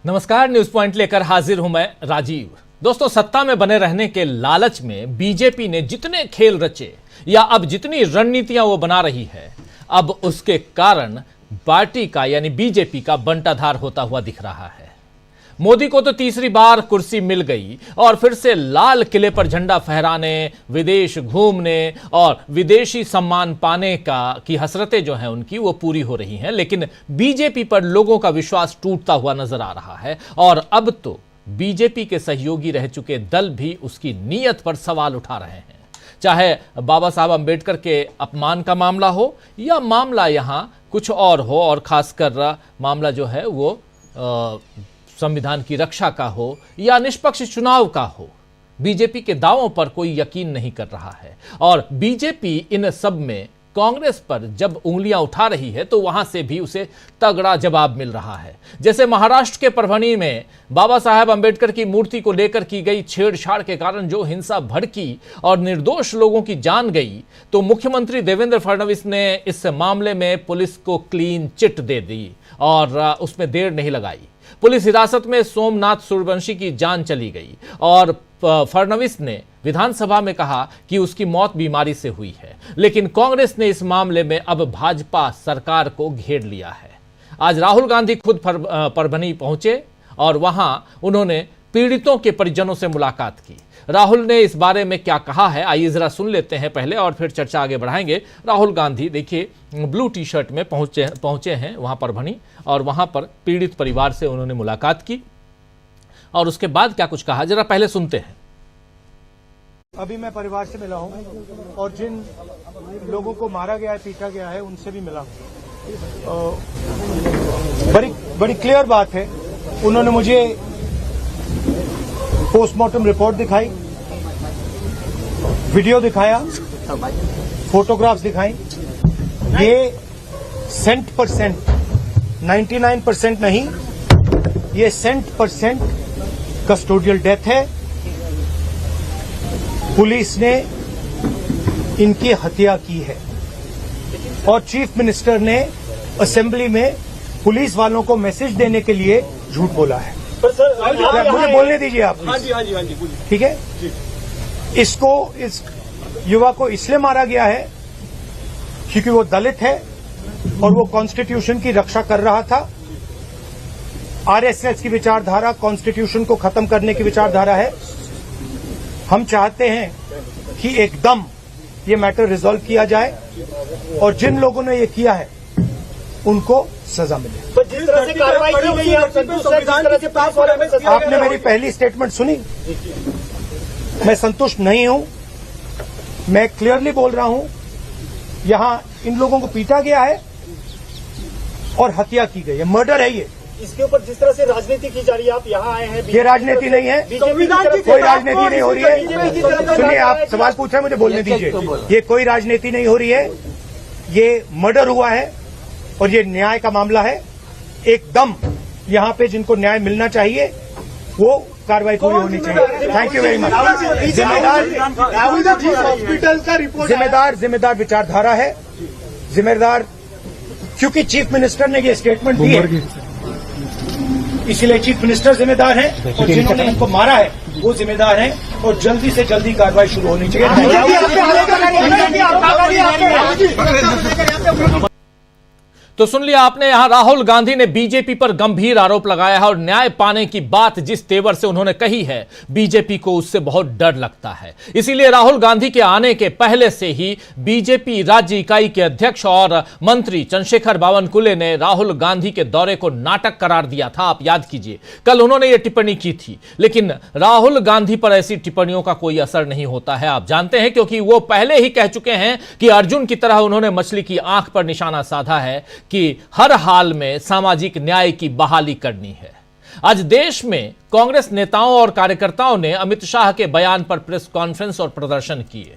नमस्कार, news point लेकर हाजिर हूं मैं राजीव। दोस्तों, सत्ता में बने रहने के लालच में बीजेपी ने जितने खेल रचे या अब जितनी रणनीतियां वो बना रही है, अब उसके कारण पार्टी का यानी बीजेपी का बंटाधार होता हुआ दिख रहा है। मोदी को तो तीसरी बार कुर्सी मिल गई और फिर से लाल किले पर झंडा फहराने, विदेश घूमने और विदेशी सम्मान पाने की हसरतें जो हैं उनकी वो पूरी हो रही हैं, लेकिन बीजेपी पर लोगों का विश्वास टूटता हुआ नजर आ रहा है। और अब तो बीजेपी के सहयोगी रह चुके दल भी उसकी नीयत पर सवाल उठा रहे हैं। चाहे बाबा साहब अंबेडकर के अपमान का मामला हो या मामला यहां कुछ और हो, और खासकर मामला जो है वो संविधान की रक्षा का हो या निष्पक्ष चुनाव का हो, बीजेपी के दावों पर कोई यकीन नहीं कर रहा है। और बीजेपी इन सब में कांग्रेस पर जब उंगलियां उठा रही है तो वहां से भी उसे तगड़ा जवाब मिल रहा है। जैसे महाराष्ट्र के परभणी में बाबा साहब अंबेडकर की मूर्ति को लेकर की गई छेड़छाड़ के कारण जो हिंसा भड़की और निर्दोष लोगों की जान गई, तो मुख्यमंत्री देवेंद्र फडणवीस ने इस मामले में पुलिस को क्लीन चिट दे दी और उसमें देर नहीं लगाई। पुलिस हिरासत में सोमनाथ सूर्यवंशी की जान चली गई और फडणवीस ने विधानसभा में कहा कि उसकी मौत बीमारी से हुई है। लेकिन कांग्रेस ने इस मामले में अब भाजपा सरकार को घेर लिया है। आज राहुल गांधी खुद परभणी पहुंचे और वहां उन्होंने पीड़ितों के परिजनों से मुलाकात की। राहुल ने इस बारे में क्या कहा है, आइए जरा सुन लेते हैं पहले और फिर चर्चा आगे बढ़ाएंगे। राहुल गांधी देखिए ब्लू टी शर्ट में पहुंचे हैं वहां परभणी, और वहां पर पीड़ित परिवार से उन्होंने मुलाकात की और उसके बाद क्या कुछ कहा, जरा पहले सुनते हैं। अभी मैं परिवार से मिला हूं और जिन लोगों को मारा गया है, पीटा गया है, उनसे भी मिला हूं। बड़ी क्लियर बात है। उन्होंने मुझे पोस्टमार्टम रिपोर्ट दिखाई, वीडियो दिखाया, फोटोग्राफ्स दिखाई। ये 100%, 99% नहीं, ये 100% कस्टोडियल डेथ है। पुलिस ने इनकी हत्या की है और चीफ मिनिस्टर ने असेंबली में पुलिस वालों को मैसेज देने के लिए झूठ बोला है। मुझे बोलने दीजिए आप। हाँ जी, ठीक है। इस युवा को इसलिए मारा गया है क्योंकि वो दलित है और वो कॉन्स्टिट्यूशन की रक्षा कर रहा था। आरएसएस की विचारधारा कॉन्स्टिट्यूशन को खत्म करने की विचारधारा है। हम चाहते हैं कि एकदम ये मैटर रिजॉल्व किया जाए और जिन लोगों ने ये किया है उनको सजा मिले। तो जिस तरह से कार्रवाई की गई है, आपने मेरी पहली स्टेटमेंट सुनी। मैं संतुष्ट नहीं हूं। मैं क्लियरली बोल रहा हूं, यहां इन लोगों को पीटा गया है और हत्या की गई है, मर्डर है ये। इसके ऊपर जिस तरह से राजनीति की जा रही है, आप यहाँ आए हैं, ये राजनीति नहीं है, कोई राजनीति नहीं हो रही है। सुनिए, आप सवाल पूछ रहे हैं, मुझे बोलने दीजिए। ये कोई राजनीति नहीं हो रही है, ये मर्डर हुआ है और ये न्याय का मामला है। एकदम यहाँ पे जिनको न्याय मिलना चाहिए वो कार्रवाई पूरी होनी चाहिए। Thank you very much. जिम्मेदार विचारधारा है, जिम्मेदार, क्योंकि चीफ मिनिस्टर ने ये स्टेटमेंट दी है, इसीलिए चीफ मिनिस्टर जिम्मेदार हैं और जिन्होंने इनको मारा है वो जिम्मेदार हैं और जल्दी से जल्दी कार्रवाई शुरू होनी चाहिए। तो सुन लिया आपने, यहां राहुल गांधी ने बीजेपी पर गंभीर आरोप लगाया है और न्याय पाने की बात जिस तेवर से उन्होंने कही है, बीजेपी को उससे बहुत डर लगता है। इसीलिए राहुल गांधी के आने के पहले से ही बीजेपी राज्य इकाई के अध्यक्ष और मंत्री चंद्रशेखर बावनकुले ने राहुल गांधी के दौरे को नाटक करार दिया था। आप याद कीजिए, कल उन्होंने ये टिप्पणी की थी, लेकिन राहुल गांधी पर ऐसी टिप्पणियों का कोई असर नहीं होता है। आप जानते हैं, क्योंकि वो पहले ही कह चुके हैं कि अर्जुन की तरह उन्होंने मछली की आंख पर निशाना साधा है कि हर हाल में सामाजिक न्याय की बहाली करनी है। आज देश में कांग्रेस नेताओं और कार्यकर्ताओं ने अमित शाह के बयान पर प्रेस कॉन्फ्रेंस और प्रदर्शन किए,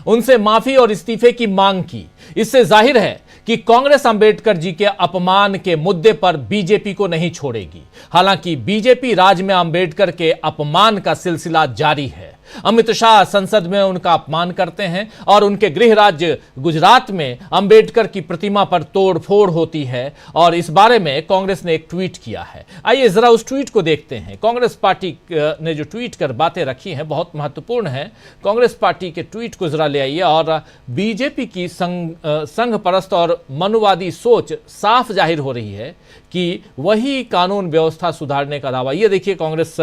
उनसे माफी और इस्तीफे की मांग की। इससे जाहिर है कि कांग्रेस अंबेडकर जी के अपमान के मुद्दे पर बीजेपी को नहीं छोड़ेगी। हालांकि बीजेपी राज में अंबेडकर के अपमान का सिलसिला जारी है। अमित शाह संसद में उनका अपमान करते हैं और उनके गृह राज्य गुजरात में अंबेडकर की प्रतिमा पर तोड़फोड़ होती है। और इस बारे में कांग्रेस ने एक ट्वीट किया है। आइए जरा उस ट्वीट को देखते हैं। कांग्रेस पार्टी ने जो ट्वीट कर बातें रखी हैं बहुत महत्वपूर्ण है। कांग्रेस पार्टी के ट्वीट को जरा ले आइए और बीजेपी की संघ परस्त और मनुवादी सोच साफ जाहिर हो रही है कि वही कानून व्यवस्था सुधारने का दावा। ये देखिए, कांग्रेस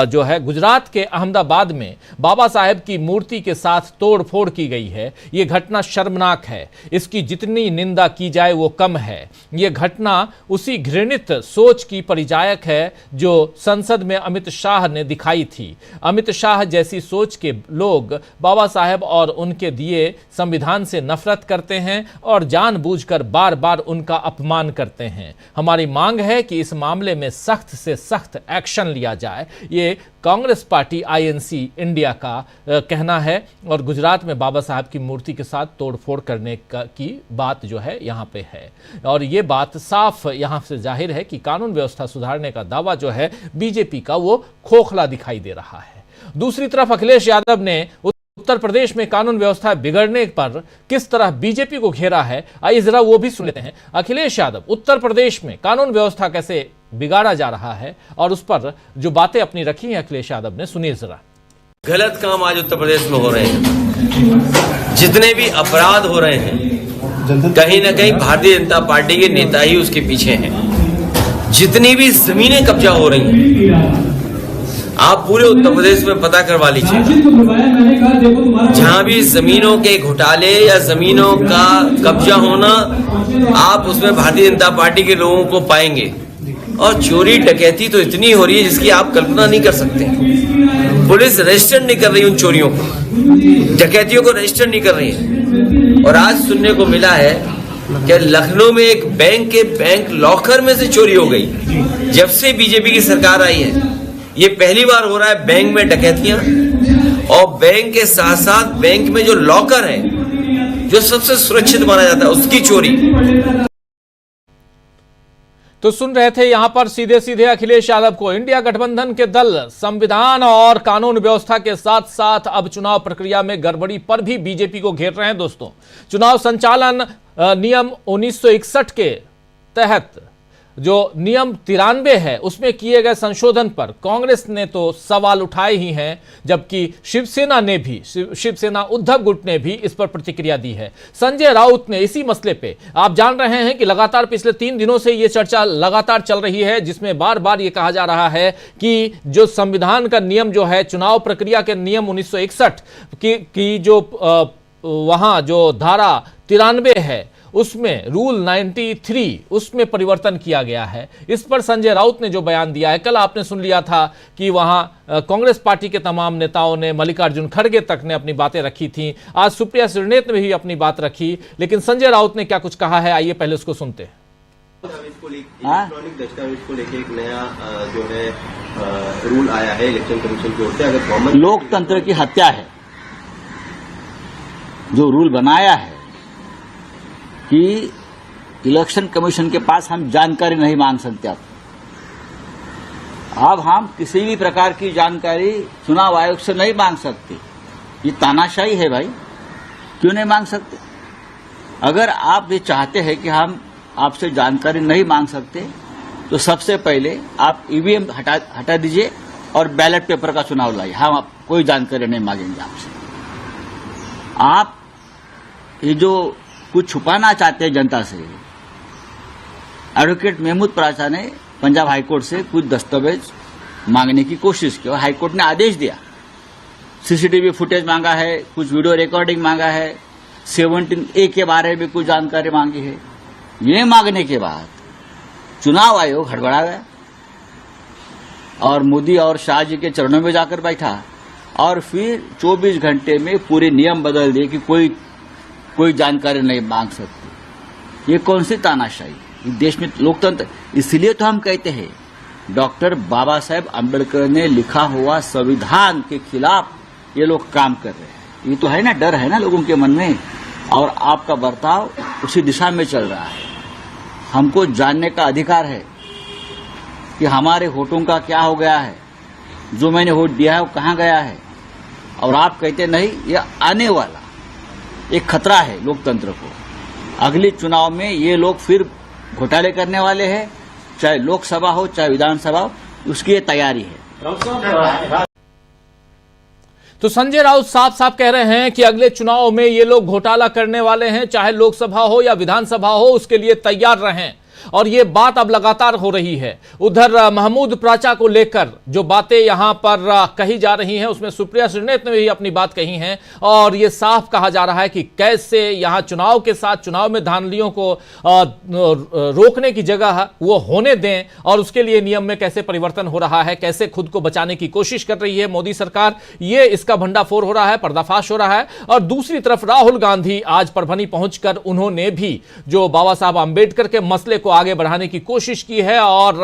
जो है गुजरात के अहमदाबाद में बाबा साहेब की मूर्ति के साथ तोड़फोड़ की गई है। ये घटना शर्मनाक है, इसकी जितनी निंदा की जाए वो कम है। ये घटना उसी घृणित सोच की परिचायक है जो संसद में अमित शाह ने दिखाई थी। अमित शाह जैसी सोच के लोग बाबा साहेब और उनके दिए संविधान से नफरत करते हैं और जानबूझकर बार बार उनका अपमान करते हैं। हमारी मांग है कि इस मामले में सख्त से सख्त एक्शन लिया जाए। ये कांग्रेस पार्टी आईएनसी इंडिया का कहना है। और गुजरात में बाबा साहब की मूर्ति के साथ तोड़फोड़ करने की बात जो है यहां पे है। और ये बात साफ यहां से जाहिर है कि कानून व्यवस्था सुधारने का दावा जो है बीजेपी का वो खोखला दिखाई दे रहा है। दूसरी तरफ अखिलेश यादव ने उत्तर प्रदेश में कानून व्यवस्था बिगड़ने पर किस तरह बीजेपी को घेरा है, आइए जरा वो भी सुन लेते हैं। अखिलेश यादव उत्तर प्रदेश में कानून व्यवस्था कैसे बिगाड़ा जा रहा है और उस पर जो बातें अपनी रखी हैं अखिलेश यादव ने, सुनिए जरा। गलत काम आज उत्तर प्रदेश में हो रहे हैं। जितने भी अपराध हो रहे हैं कहीं ना कहीं भारतीय जनता पार्टी के नेता ही उसके पीछे हैं। जितनी भी जमीनें कब्जा हो रही हैं आप पूरे उत्तर प्रदेश में पता करवा लीजिए। जहां भी जमीनों के घोटाले या जमीनों का कब्जा होना आप उसमें भारतीय जनता पार्टी के लोगों को पाएंगे। और चोरी डकैती तो इतनी हो रही है जिसकी आप कल्पना नहीं कर सकते। पुलिस रजिस्टर नहीं कर रही उन चोरियों को, डकैतियों को रजिस्टर नहीं कर रही है। और आज सुनने को मिला है कि लखनऊ में एक बैंक के बैंक लॉकर में से चोरी हो गई। जब से बीजेपी की सरकार आई है ये पहली बार हो रहा है बैंक में डकैतियां, और बैंक के साथ साथ बैंक में जो लॉकर है जो सबसे सुरक्षित माना जाता है उसकी चोरी। तो सुन रहे थे यहां पर सीधे सीधे अखिलेश यादव को। इंडिया गठबंधन के दल संविधान और कानून व्यवस्था के साथ साथ अब चुनाव प्रक्रिया में गड़बड़ी पर भी बीजेपी को घेर रहे हैं। दोस्तों, चुनाव संचालन नियम 1961 के तहत जो नियम 93 है उसमें किए गए संशोधन पर कांग्रेस ने तो सवाल उठाए ही हैं, जबकि शिवसेना उद्धव गुट ने भी इस पर प्रतिक्रिया दी है। संजय राउत ने इसी मसले पे, आप जान रहे हैं कि लगातार पिछले 3 दिनों से ये चर्चा लगातार चल रही है जिसमें बार बार ये कहा जा रहा है कि जो संविधान का नियम जो है चुनाव प्रक्रिया के नियम 1961 की जो वहां जो धारा 93 है उसमें रूल 93 उसमें परिवर्तन किया गया है। इस पर संजय राउत ने जो बयान दिया है, कल आपने सुन लिया था कि वहां कांग्रेस पार्टी के तमाम नेताओं ने, मल्लिकार्जुन खड़गे तक ने अपनी बातें रखी थी। आज सुप्रिया श्रीनेत ने भी अपनी बात रखी, लेकिन संजय राउत ने क्या कुछ कहा है आइए पहले उसको सुनते हैं। इलेक्ट्रॉनिक दस्तावेज को लेकर एक नया जो है रूल आया है इलेक्शन कमीशन की ओर से। अगर कॉमन लोकतंत्र की हत्या है जो रूल बनाया है कि इलेक्शन कमीशन के पास हम जानकारी नहीं मांग सकते। अब हम किसी भी प्रकार की जानकारी चुनाव आयोग से नहीं मांग सकते। ये तानाशाही है भाई, क्यों नहीं मांग सकते? अगर आप ये चाहते हैं कि हम आपसे जानकारी नहीं मांग सकते तो सबसे पहले आप ईवीएम हटा दीजिए और बैलेट पेपर का चुनाव लाइए। हम कोई जानकारी नहीं मांगेंगे आपसे। आप ये जो कुछ छुपाना चाहते हैं जनता से, एडवोकेट महमूद प्राचा ने पंजाब हाईकोर्ट से कुछ दस्तावेज मांगने की कोशिश की और हाईकोर्ट ने आदेश दिया। सीसीटीवी फुटेज मांगा है, कुछ वीडियो रिकॉर्डिंग मांगा है, 17A के बारे में कुछ जानकारी मांगी है। ये मांगने के बाद चुनाव आयोग हड़बड़ा गया और मोदी और शाह जी के चरणों में जाकर बैठा और फिर 24 घंटे में पूरे नियम बदल दिए कि कोई जानकारी नहीं मांग सकती। ये कौन सी तानाशाही? देश में लोकतंत्र, इसलिए तो हम कहते हैं डॉक्टर बाबा साहेब अम्बेडकर ने लिखा हुआ संविधान के खिलाफ ये लोग काम कर रहे हैं। ये तो है ना, डर है ना लोगों के मन में, और आपका बर्ताव उसी दिशा में चल रहा है। हमको जानने का अधिकार है कि हमारे वोटों का क्या हो गया है, जो मैंने वोट दिया है वो कहाँ गया है, और आप कहते नहीं, ये आने वाला एक खतरा है लोकतंत्र को। अगले चुनाव में ये लोग फिर घोटाले करने वाले हैं, चाहे लोकसभा हो चाहे विधानसभा हो, उसकी ये तैयारी है। तो संजय राउत साफ साफ कह रहे हैं कि अगले चुनाव में ये लोग घोटाला करने वाले हैं, चाहे लोकसभा हो या विधानसभा हो, उसके लिए तैयार रहें। और ये बात अब लगातार हो रही है। उधर महमूद प्राचा को लेकर जो बातें यहां पर कही जा रही हैं, उसमें सुप्रिया श्रीनेत ने भी अपनी बात कही है और ये साफ कहा जा रहा है कि कैसे यहां चुनाव के साथ चुनाव में धांधलियों को रोकने की जगह वो होने दें और उसके लिए नियम में कैसे परिवर्तन हो रहा है, कैसे खुद को बचाने की कोशिश कर रही है मोदी सरकार। ये इसका भंडाफोड़ हो रहा है, पर्दाफाश हो रहा है। और दूसरी तरफ राहुल गांधी आज परभनी पहुंचकर उन्होंने भी जो बाबा साहब आंबेडकर के मसले को आगे बढ़ाने की कोशिश की है और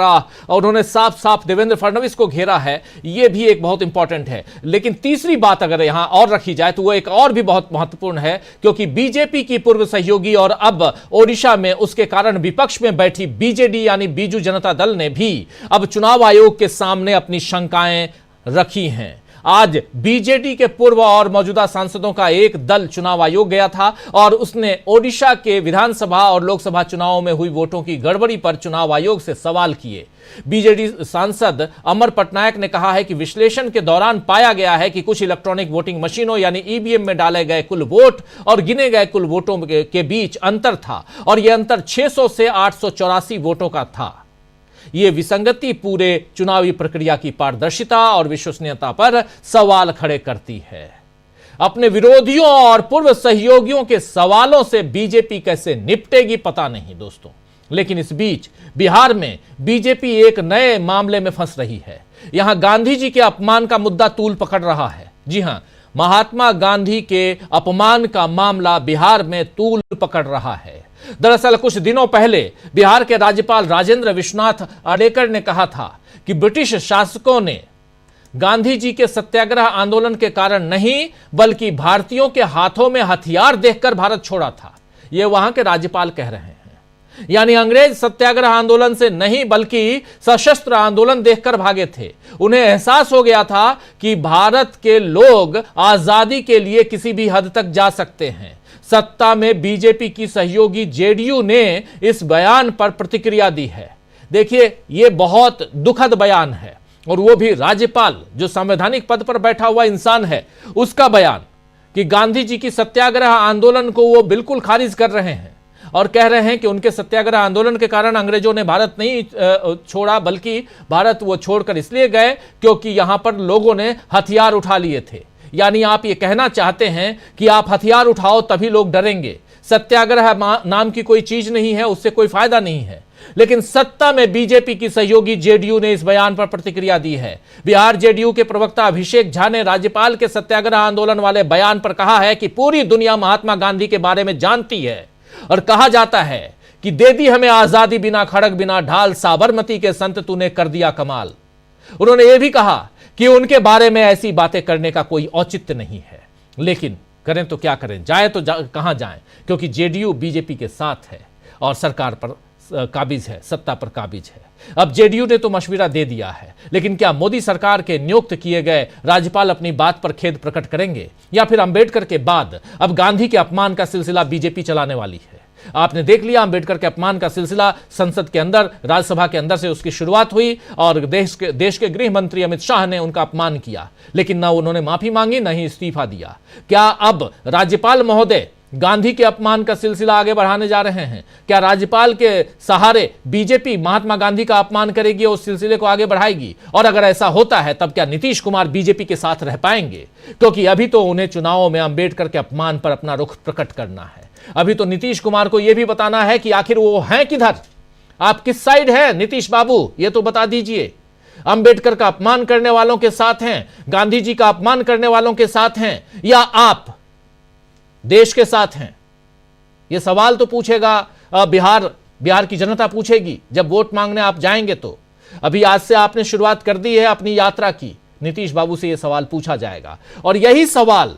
उन्होंने साफ साफ देवेंद्र फडणवीस को घेरा है। यह भी एक बहुत इंपॉर्टेंट है। लेकिन तीसरी बात अगर यहां और रखी जाए तो वो एक और भी बहुत महत्वपूर्ण है, क्योंकि बीजेपी की पूर्व सहयोगी और अब ओडिशा में उसके कारण विपक्ष में बैठी बीजेडी यानी बीजू जनता दल ने भी अब चुनाव आयोग के सामने अपनी शंकाएं रखी हैं। आज बीजेडी के पूर्व और मौजूदा सांसदों का एक दल चुनाव आयोग गया था और उसने ओडिशा के विधानसभा और लोकसभा चुनावों में हुई वोटों की गड़बड़ी पर चुनाव आयोग से सवाल किए। बीजेडी सांसद अमर पटनायक ने कहा है कि विश्लेषण के दौरान पाया गया है कि कुछ इलेक्ट्रॉनिक वोटिंग मशीनों यानी ईवीएम में डाले गए कुल वोट और गिने गए कुल वोटों के बीच अंतर था और यह अंतर 600 से 884 वोटों का था। यह विसंगति पूरे चुनावी प्रक्रिया की पारदर्शिता और विश्वसनीयता पर सवाल खड़े करती है। अपने विरोधियों और पूर्व सहयोगियों के सवालों से बीजेपी कैसे निपटेगी पता नहीं दोस्तों। लेकिन इस बीच बिहार में बीजेपी एक नए मामले में फंस रही है। यहां गांधी जी के अपमान का मुद्दा तूल पकड़ रहा है। जी हां, महात्मा गांधी के अपमान का मामला बिहार में तूल पकड़ रहा है। दरअसल कुछ दिनों पहले बिहार के राज्यपाल राजेंद्र विश्वनाथ अर्लेकर ने कहा था कि ब्रिटिश शासकों ने गांधी जी के सत्याग्रह आंदोलन के कारण नहीं बल्कि भारतीयों के हाथों में हथियार देखकर भारत छोड़ा था। यह वहां के राज्यपाल कह रहे हैं। यानी अंग्रेज सत्याग्रह आंदोलन से नहीं बल्कि सशस्त्र आंदोलन देखकर भागे थे। उन्हें एहसास हो गया था कि भारत के लोग आजादी के लिए किसी भी हद तक जा सकते हैं। सत्ता में बीजेपी की सहयोगी जेडीयू ने इस बयान पर प्रतिक्रिया दी है। देखिए, यह बहुत दुखद बयान है और वो भी राज्यपाल जो संवैधानिक पद पर बैठा हुआ इंसान है उसका बयान कि गांधी जी की सत्याग्रह आंदोलन को वो बिल्कुल खारिज कर रहे हैं और कह रहे हैं कि उनके सत्याग्रह आंदोलन के कारण अंग्रेजों ने भारत नहीं छोड़ा बल्कि भारत वो छोड़कर इसलिए गए क्योंकि यहां पर लोगों ने हथियार उठा लिए थे। यानी आप ये कहना चाहते हैं कि आप हथियार उठाओ तभी लोग डरेंगे। सत्याग्रह नाम की कोई चीज नहीं है, उससे कोई फायदा नहीं है। लेकिन सत्ता में बीजेपी की सहयोगी जेडीयू ने इस बयान पर प्रतिक्रिया दी है। बिहार जेडीयू के प्रवक्ता अभिषेक झा ने राज्यपाल के सत्याग्रह आंदोलन वाले बयान पर कहा है कि पूरी दुनिया महात्मा गांधी के बारे में जानती है और कहा जाता है कि दे दी हमें आजादी बिना खड़ग बिना ढाल, साबरमती के संत तूने कर दिया कमाल। उन्होंने यह भी कहा कि उनके बारे में ऐसी बातें करने का कोई औचित्य नहीं है। लेकिन करें तो क्या करें, जाए तो कहां जाएं, क्योंकि जेडीयू बीजेपी के साथ है और सरकार पर काबिज है, सत्ता पर काबिज है। अब जेडीयू ने तो मशविरा दे दिया है, लेकिन क्या मोदी सरकार के नियुक्त किए गए राज्यपाल अपनी बात पर खेद प्रकट करेंगे या फिर अंबेडकर के बाद अब गांधी के अपमान का सिलसिला बीजेपी चलाने वाली है? आपने देख लिया, अंबेडकर के अपमान का सिलसिला संसद के अंदर, राज्यसभा के अंदर से उसकी शुरुआत हुई और देश के गृह मंत्री अमित शाह ने उनका अपमान किया, लेकिन ना उन्होंने माफी मांगी ना ही इस्तीफा दिया। क्या अब राज्यपाल महोदय गांधी के अपमान का सिलसिला आगे बढ़ाने जा रहे हैं? क्या राज्यपाल के सहारे बीजेपी महात्मा गांधी का अपमान करेगी और उस सिलसिले को आगे बढ़ाएगी? और अगर ऐसा होता है तब क्या नीतीश कुमार बीजेपी के साथ रह पाएंगे? क्योंकि अभी तो उन्हें चुनावों में अंबेडकर के अपमान पर अपना रुख प्रकट करना है। अभी तो नीतीश कुमार को यह भी बताना है कि आखिर वो हैं किधर, आप किस साइड हैं नीतीश बाबू, ये तो बता दीजिए। अंबेडकर का अपमान करने वालों के साथ हैं, गांधी जी का अपमान करने वालों के साथ हैं, या आप देश के साथ हैं? यह सवाल तो पूछेगा बिहार की जनता पूछेगी जब वोट मांगने आप जाएंगे। तो अभी आज से आपने शुरुआत कर दी है अपनी यात्रा की, नीतीश बाबू से यह सवाल पूछा जाएगा। और यही सवाल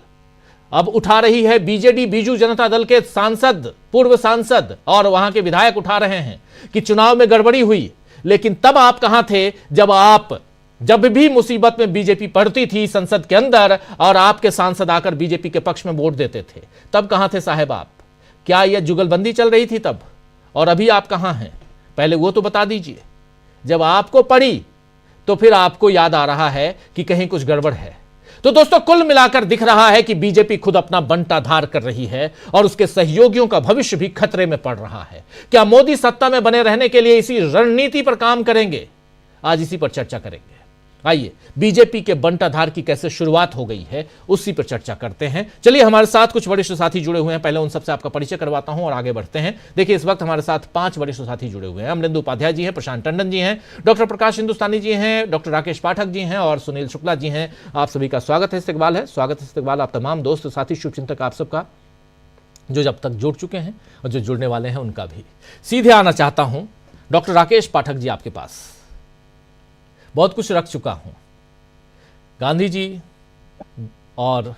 अब उठा रही है बीजेडी बीजू जनता दल के सांसद, पूर्व सांसद और वहां के विधायक उठा रहे हैं कि चुनाव में गड़बड़ी हुई, लेकिन तब आप कहां थे जब आप जब भी मुसीबत में बीजेपी पड़ती थी संसद के अंदर और आपके सांसद आकर बीजेपी के पक्ष में वोट देते थे, तब कहां थे साहब आप? क्या यह जुगलबंदी चल रही थी तब? और अभी आप कहां हैं? पहले वो तो बता दीजिए। जब आपको पड़ी तो फिर आपको याद आ रहा है कि कहीं कुछ गड़बड़ है। तो दोस्तों, कुल मिलाकर दिख रहा है कि बीजेपी खुद अपना बंटाधार कर रही है और उसके सहयोगियों का भविष्य भी खतरे में पड़ रहा है। क्या मोदी सत्ता में बने रहने के लिए इसी रणनीति पर काम करेंगे? आज इसी पर चर्चा करेंगे। आइए, बीजेपी के बंटाधार की कैसे शुरुआत हो गई है उसी पर चर्चा करते हैं। चलिए, हमारे साथ कुछ वरिष्ठ साथी जुड़े हुए हैं। पहले उन सबसे आपका परिचय करवाता हूं और आगे बढ़ते हैं। देखिए, इस वक्त हमारे साथ 5 वरिष्ठ साथी जुड़े हुए हैं। अमरेंदु उपाध्याय जी हैं, प्रशांत टंडन जी हैं, डॉक्टर प्रकाश हिंदुस्तानी जी हैं, डॉक्टर राकेश पाठक जी हैं और सुनील शुक्ला जी हैं। आप सभी का स्वागत है, इस्तकबाल है। स्वागत है, इस्तकबाल आप तमाम दोस्त साथी शुभचिंतक आप सबका, जो जब तक जुड़ चुके हैं और जो जुड़ने वाले हैं उनका भी। सीधे आना चाहता हूं डॉक्टर राकेश पाठक जी आपके पास। बहुत कुछ रख चुका हूं, गांधी जी और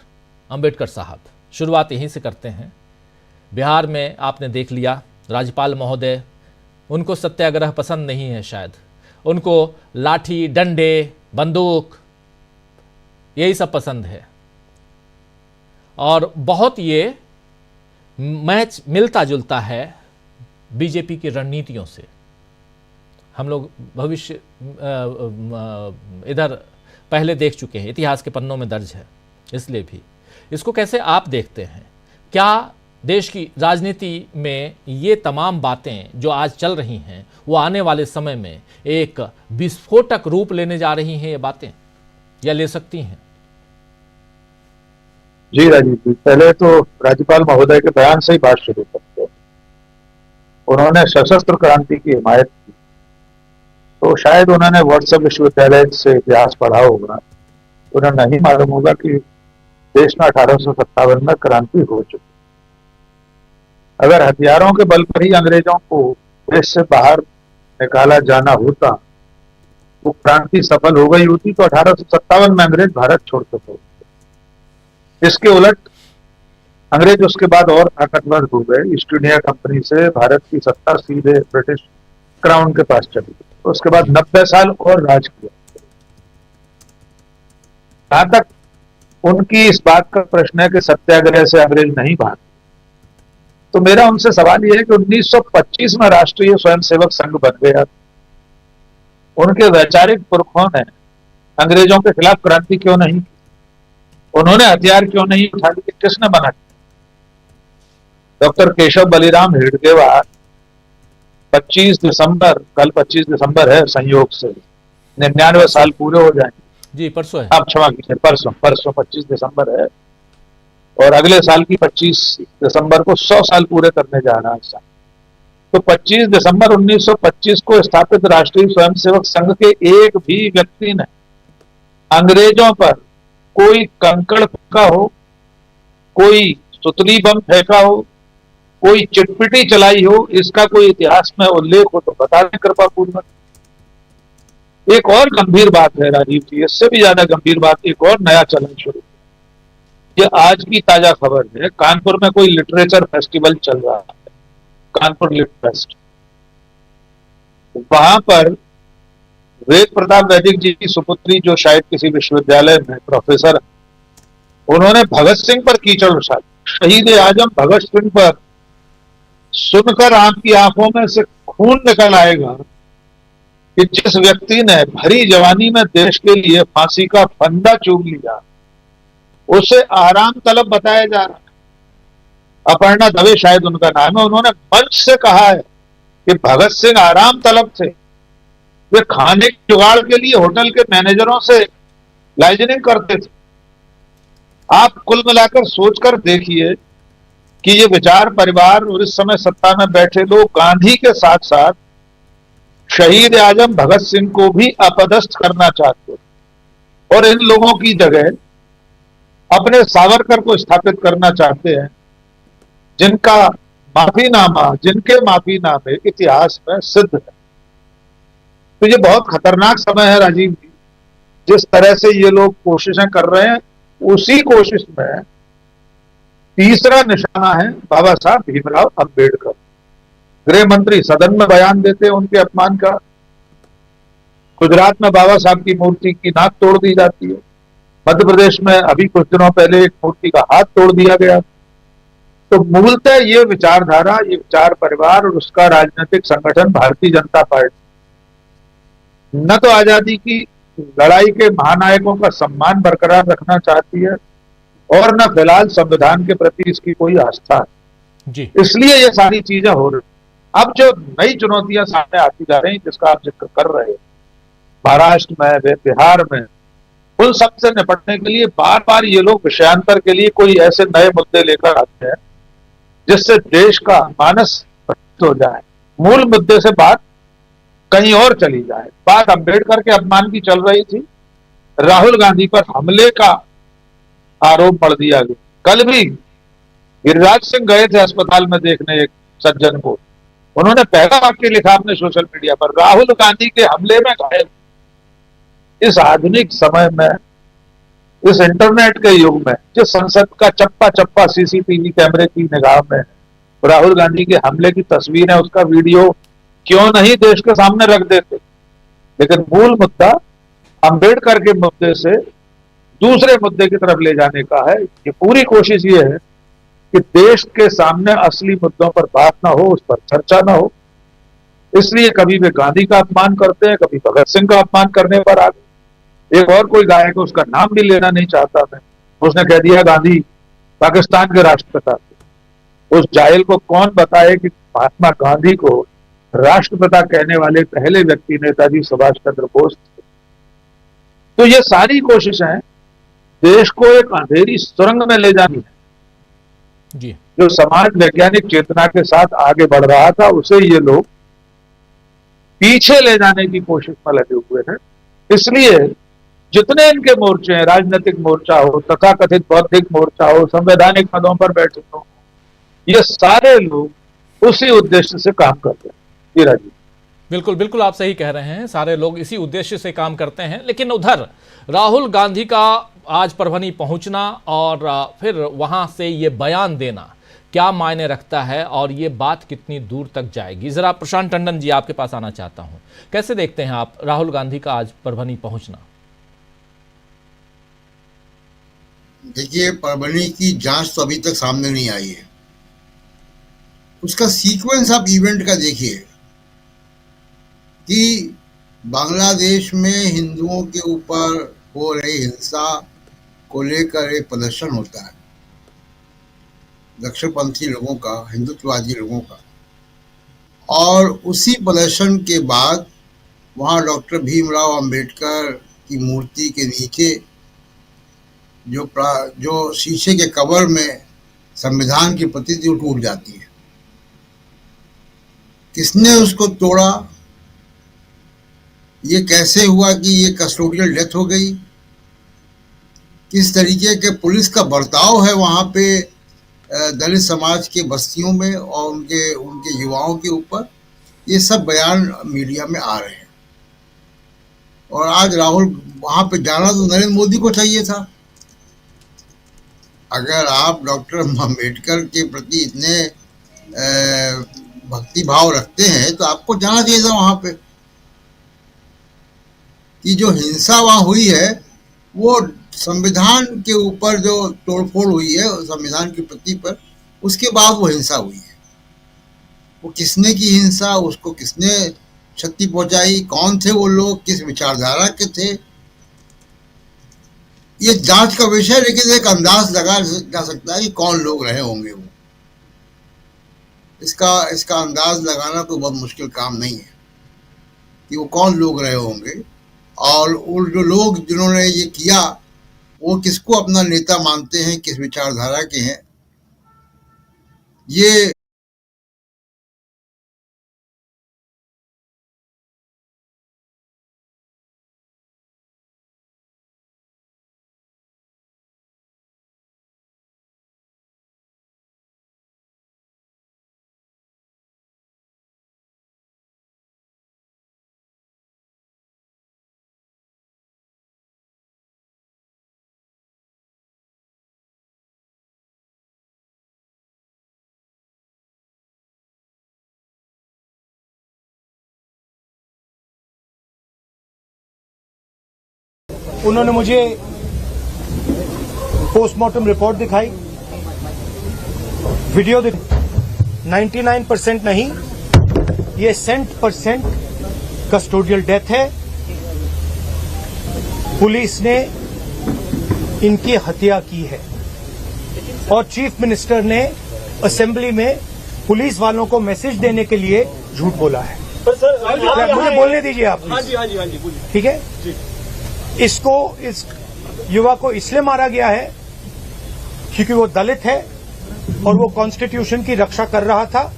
अंबेडकर साहब, शुरुआत यहीं से करते हैं। बिहार में आपने देख लिया, राज्यपाल महोदय, उनको सत्याग्रह पसंद नहीं है, शायद उनको लाठी, डंडे, बंदूक, यही सब पसंद है। और बहुत ये मैच मिलता जुलता है बीजेपी की रणनीतियों से। हम लोग भविष्य इधर पहले देख चुके हैं, इतिहास के पन्नों में दर्ज है, इसलिए भी इसको कैसे आप देखते हैं? क्या देश की राजनीति में ये तमाम बातें जो आज चल रही हैं वो आने वाले समय में एक विस्फोटक रूप लेने जा रही हैं, ये बातें, या ले सकती हैं? जी राजीव जी, पहले तो राज्यपाल महोदय के बयान से ही बात शुरू करते हैं। उन्होंने सशस्त्र क्रांति की हिमायत की, तो शायद उन्होंने व्हाट्सएप विश्वविद्यालय से इतिहास पढ़ा होगा। उन्हें नहीं मालूम होगा कि देश में 1857 में क्रांति हो चुकी। अगर हथियारों के बल पर ही अंग्रेजों को देश से बाहर निकाला जाना होता, वो क्रांति सफल हो गई होती, तो 1857 में अंग्रेज भारत छोड़ चुके होते। इसके उलट अंग्रेज उसके बाद और ताकतवर हो गए। ईस्ट इंडिया कंपनी से भारत की सत्ता सीधे ब्रिटिश क्राउन के पास चली। उसके बाद 90 साल और राज किया। जहां तक उनकी इस बात का प्रश्न है कि सत्याग्रह से अंग्रेज नहीं भागे, तो मेरा उनसे सवाल यह है कि 1925 में राष्ट्रीय स्वयंसेवक संघ बन गया। उनके वैचारिक पुरखों ने अंग्रेजों के खिलाफ क्रांति क्यों नहीं की? उन्होंने हथियार क्यों नहीं उठा लिए? किसने मना किया? डॉक्टर केशव बलिराम हेडगेवार 25 दिसंबर, कल 25 दिसंबर है, संयोग से 99 साल पूरे हो जाएंगे। जी, परसों है। आप क्षमा कीजिए, परसों 25 दिसंबर है, और अगले साल की 25 दिसंबर को 100 साल पूरे करने जा रहा है। तो 25 दिसंबर 1925 को स्थापित राष्ट्रीय स्वयंसेवक संघ के एक भी व्यक्ति ने अंग्रेजों पर कोई कंकड़ फेंका हो, कोई सुतली बम फेंका हो, कोई चिटपिटी चलाई हो, इसका कोई इतिहास में उल्लेख हो तो बता दें कृपा पूर्वक। एक और गंभीर बात है राजीव जी, इससे भी ज्यादा गंभीर बात, एक और नया चलन शुरू। ये आज की ताजा खबर है, कानपुर में कोई लिटरेचर फेस्टिवल चल रहा है, कानपुर लिट फेस्ट। वहां पर वेद प्रताप वैदिक जी की सुपुत्री, जो शायद किसी विश्वविद्यालय में प्रोफेसर, उन्होंने भगत सिंह पर कीचड़ उछाली। शहीद आजम भगत सिंह पर सुनकर आपकी आंखों में से खून निकल आएगा कि जिस व्यक्ति ने भरी जवानी में देश के लिए फांसी का फंदा चूम लिया, उसे आराम तलब बताया जा रहा है। अपर्णा दवे शायद उनका नाम है। उन्होंने मंच से कहा है कि भगत सिंह आराम तलब थे, वे खाने के जुगाड़ के लिए होटल के मैनेजरों से लाइजनिंग करते थे। आप कुल मिलाकर सोचकर देखिए कि ये विचार परिवार और इस समय सत्ता में बैठे लोग गांधी के साथ साथ शहीद आजम भगत सिंह को भी अपदस्थ करना चाहते हैं और इन लोगों की जगह अपने सावरकर को स्थापित करना चाहते हैं, जिनका माफीनामा, जिनके माफीनामे इतिहास में सिद्ध है। तो ये बहुत खतरनाक समय है राजीव जी। जिस तरह से ये लोग कोशिशें कर रहे हैं, उसी कोशिश में तीसरा निशाना है बाबा साहब भीमराव अंबेडकर। गृह मंत्री सदन में बयान देते हैं उनके अपमान का, गुजरात में बाबा साहब की मूर्ति की नाक तोड़ दी जाती है। मध्य प्रदेश में अभी कुछ दिनों पहले एक मूर्ति का हाथ तोड़ दिया गया। तो मूलतः ये विचारधारा, ये विचार परिवार और उसका राजनीतिक संगठन भारतीय जनता पार्टी न तो आजादी की लड़ाई के महानायकों का सम्मान बरकरार रखना चाहती है और न फिलहाल संविधान के प्रति इसकी कोई आस्था है। जी। इसलिए ये सारी चीजें हो रही। अब जो नई चुनौतियां सामने आती जा रही, जिसका आप जिक्र कर रहे हैं, महाराष्ट्र में, बिहार में, उन सबसे निपटने के लिए बार बार ये लोग विषयांतर के लिए कोई ऐसे नए मुद्दे लेकर आते हैं जिससे देश का मानस भ्रष्ट हो जाए, मूल मुद्दे से बात कहीं और चली जाए। बात अंबेडकर के अपमान की चल रही थी, राहुल गांधी पर हमले का आरोप पड़ दिया गया। कल भी गिरिराज सिंह गए थे अस्पताल में देखने एक सज्जन को, उन्होंने पहला वाक्य लिखा अपने सोशल मीडिया पर, राहुल गांधी के हमले में घायल। इस आधुनिक समय में, इस इंटरनेट के युग में, जिस संसद का चप्पा चप्पा सीसीटीवी कैमरे की निगाह में राहुल गांधी के हमले की तस्वीर है, उसका वीडियो क्यों नहीं देश के सामने रख देते। लेकिन मूल मुद्दा अंबेडकर के मुद्दे से दूसरे मुद्दे की तरफ ले जाने का है। ये पूरी कोशिश ये है कि देश के सामने असली मुद्दों पर बात ना हो, उस पर चर्चा ना हो। इसलिए कभी वे गांधी का अपमान करते हैं, कभी भगत सिंह का अपमान करने पर आ गए। एक और कोई गायक, उसका नाम भी लेना नहीं चाहता मैं, उसने कह दिया गांधी पाकिस्तान के राष्ट्रपिता थे। उस जाहिल को कौन बताए कि महात्मा गांधी को राष्ट्रपिता कहने वाले पहले व्यक्ति नेताजी सुभाष चंद्र बोस थे। तो ये सारी कोशिशें देश को एक अंधेरी सुरंग में ले जानी है। जी। जो समाज वैज्ञानिक चेतना के साथ आगे बढ़ रहा था, उसे ये लोग पीछे ले जाने की कोशिश में लगे हुए हैं। इसलिए जितने इनके मोर्चे हैं, राजनीतिक मोर्चा हो, तथाकथित बौद्धिक मोर्चा हो, संवैधानिक पदों पर बैठे हो, ये सारे लोग उसी उद्देश्य से काम करते हैं। जी राजीव। बिल्कुल बिल्कुल, आप सही कह रहे हैं, सारे लोग इसी उद्देश्य से काम करते हैं। लेकिन उधर राहुल गांधी का आज परभनी पहुंचना और फिर वहां से ये बयान देना क्या मायने रखता है और ये बात कितनी दूर तक जाएगी? जरा प्रशांत टंडन जी, आपके पास आना चाहता हूं। कैसे देखते हैं आप राहुल गांधी का आज परभनी पहुंचना? देखिए, परभनी की जांच तो अभी तक सामने नहीं आई है। उसका सीक्वेंस आप इवेंट का देखिए कि बांग्लादेश में हिंदुओं के ऊपर हो रही हिंसा को लेकर एक प्रदर्शन होता है, दक्षिणपंथी लोगों का, हिंदुत्ववादी लोगों का, और उसी प्रदर्शन के बाद वहाँ डॉक्टर भीमराव अंबेडकर की मूर्ति के नीचे जो शीशे के कवर में संविधान की प्रति थी, वो टूट जाती है। किसने उसको तोड़ा, ये कैसे हुआ कि ये कस्टोडियल डेथ हो गई, किस तरीके के पुलिस का बर्ताव है वहाँ पे दलित समाज के बस्तियों में और उनके युवाओं के ऊपर, ये सब बयान मीडिया में आ रहे हैं। और आज राहुल वहाँ पे जाना तो नरेंद्र मोदी को चाहिए था। अगर आप डॉक्टर अम्बेडकर के प्रति इतने भक्ति भाव रखते हैं तो आपको जाना चाहिए था वहाँ पे। कि जो हिंसा वहाँ हुई है वो संविधान के ऊपर जो तोड़फोड़ हुई है संविधान की प्रति पर, उसके बाद वो हिंसा हुई है। वो किसने की हिंसा, उसको किसने क्षति पहुंचाई, कौन थे वो लोग, किस विचारधारा के थे, ये जांच का विषय। लेकिन एक अंदाज लगा जा सकता है कि कौन लोग रहे होंगे वो। इसका अंदाज लगाना कोई बहुत मुश्किल काम नहीं है कि वो कौन लोग रहे होंगे। और वो जो लोग जिन्होंने ये किया वो किसको अपना नेता मानते हैं, किस विचारधारा के हैं, ये उन्होंने मुझे पोस्टमार्टम रिपोर्ट दिखाई, वीडियो 99% नहीं, ये 100% कस्टोडियल डेथ है। पुलिस ने इनकी हत्या की है और चीफ मिनिस्टर ने असेंबली में पुलिस वालों को मैसेज देने के लिए झूठ बोला है। पर सर मुझे बोलने दीजिए आप। हाँ जी बोलिए। ठीक है, इसको इस युवा को इसलिए मारा गया है क्योंकि वो दलित है और वो कॉन्स्टिट्यूशन की रक्षा कर रहा था।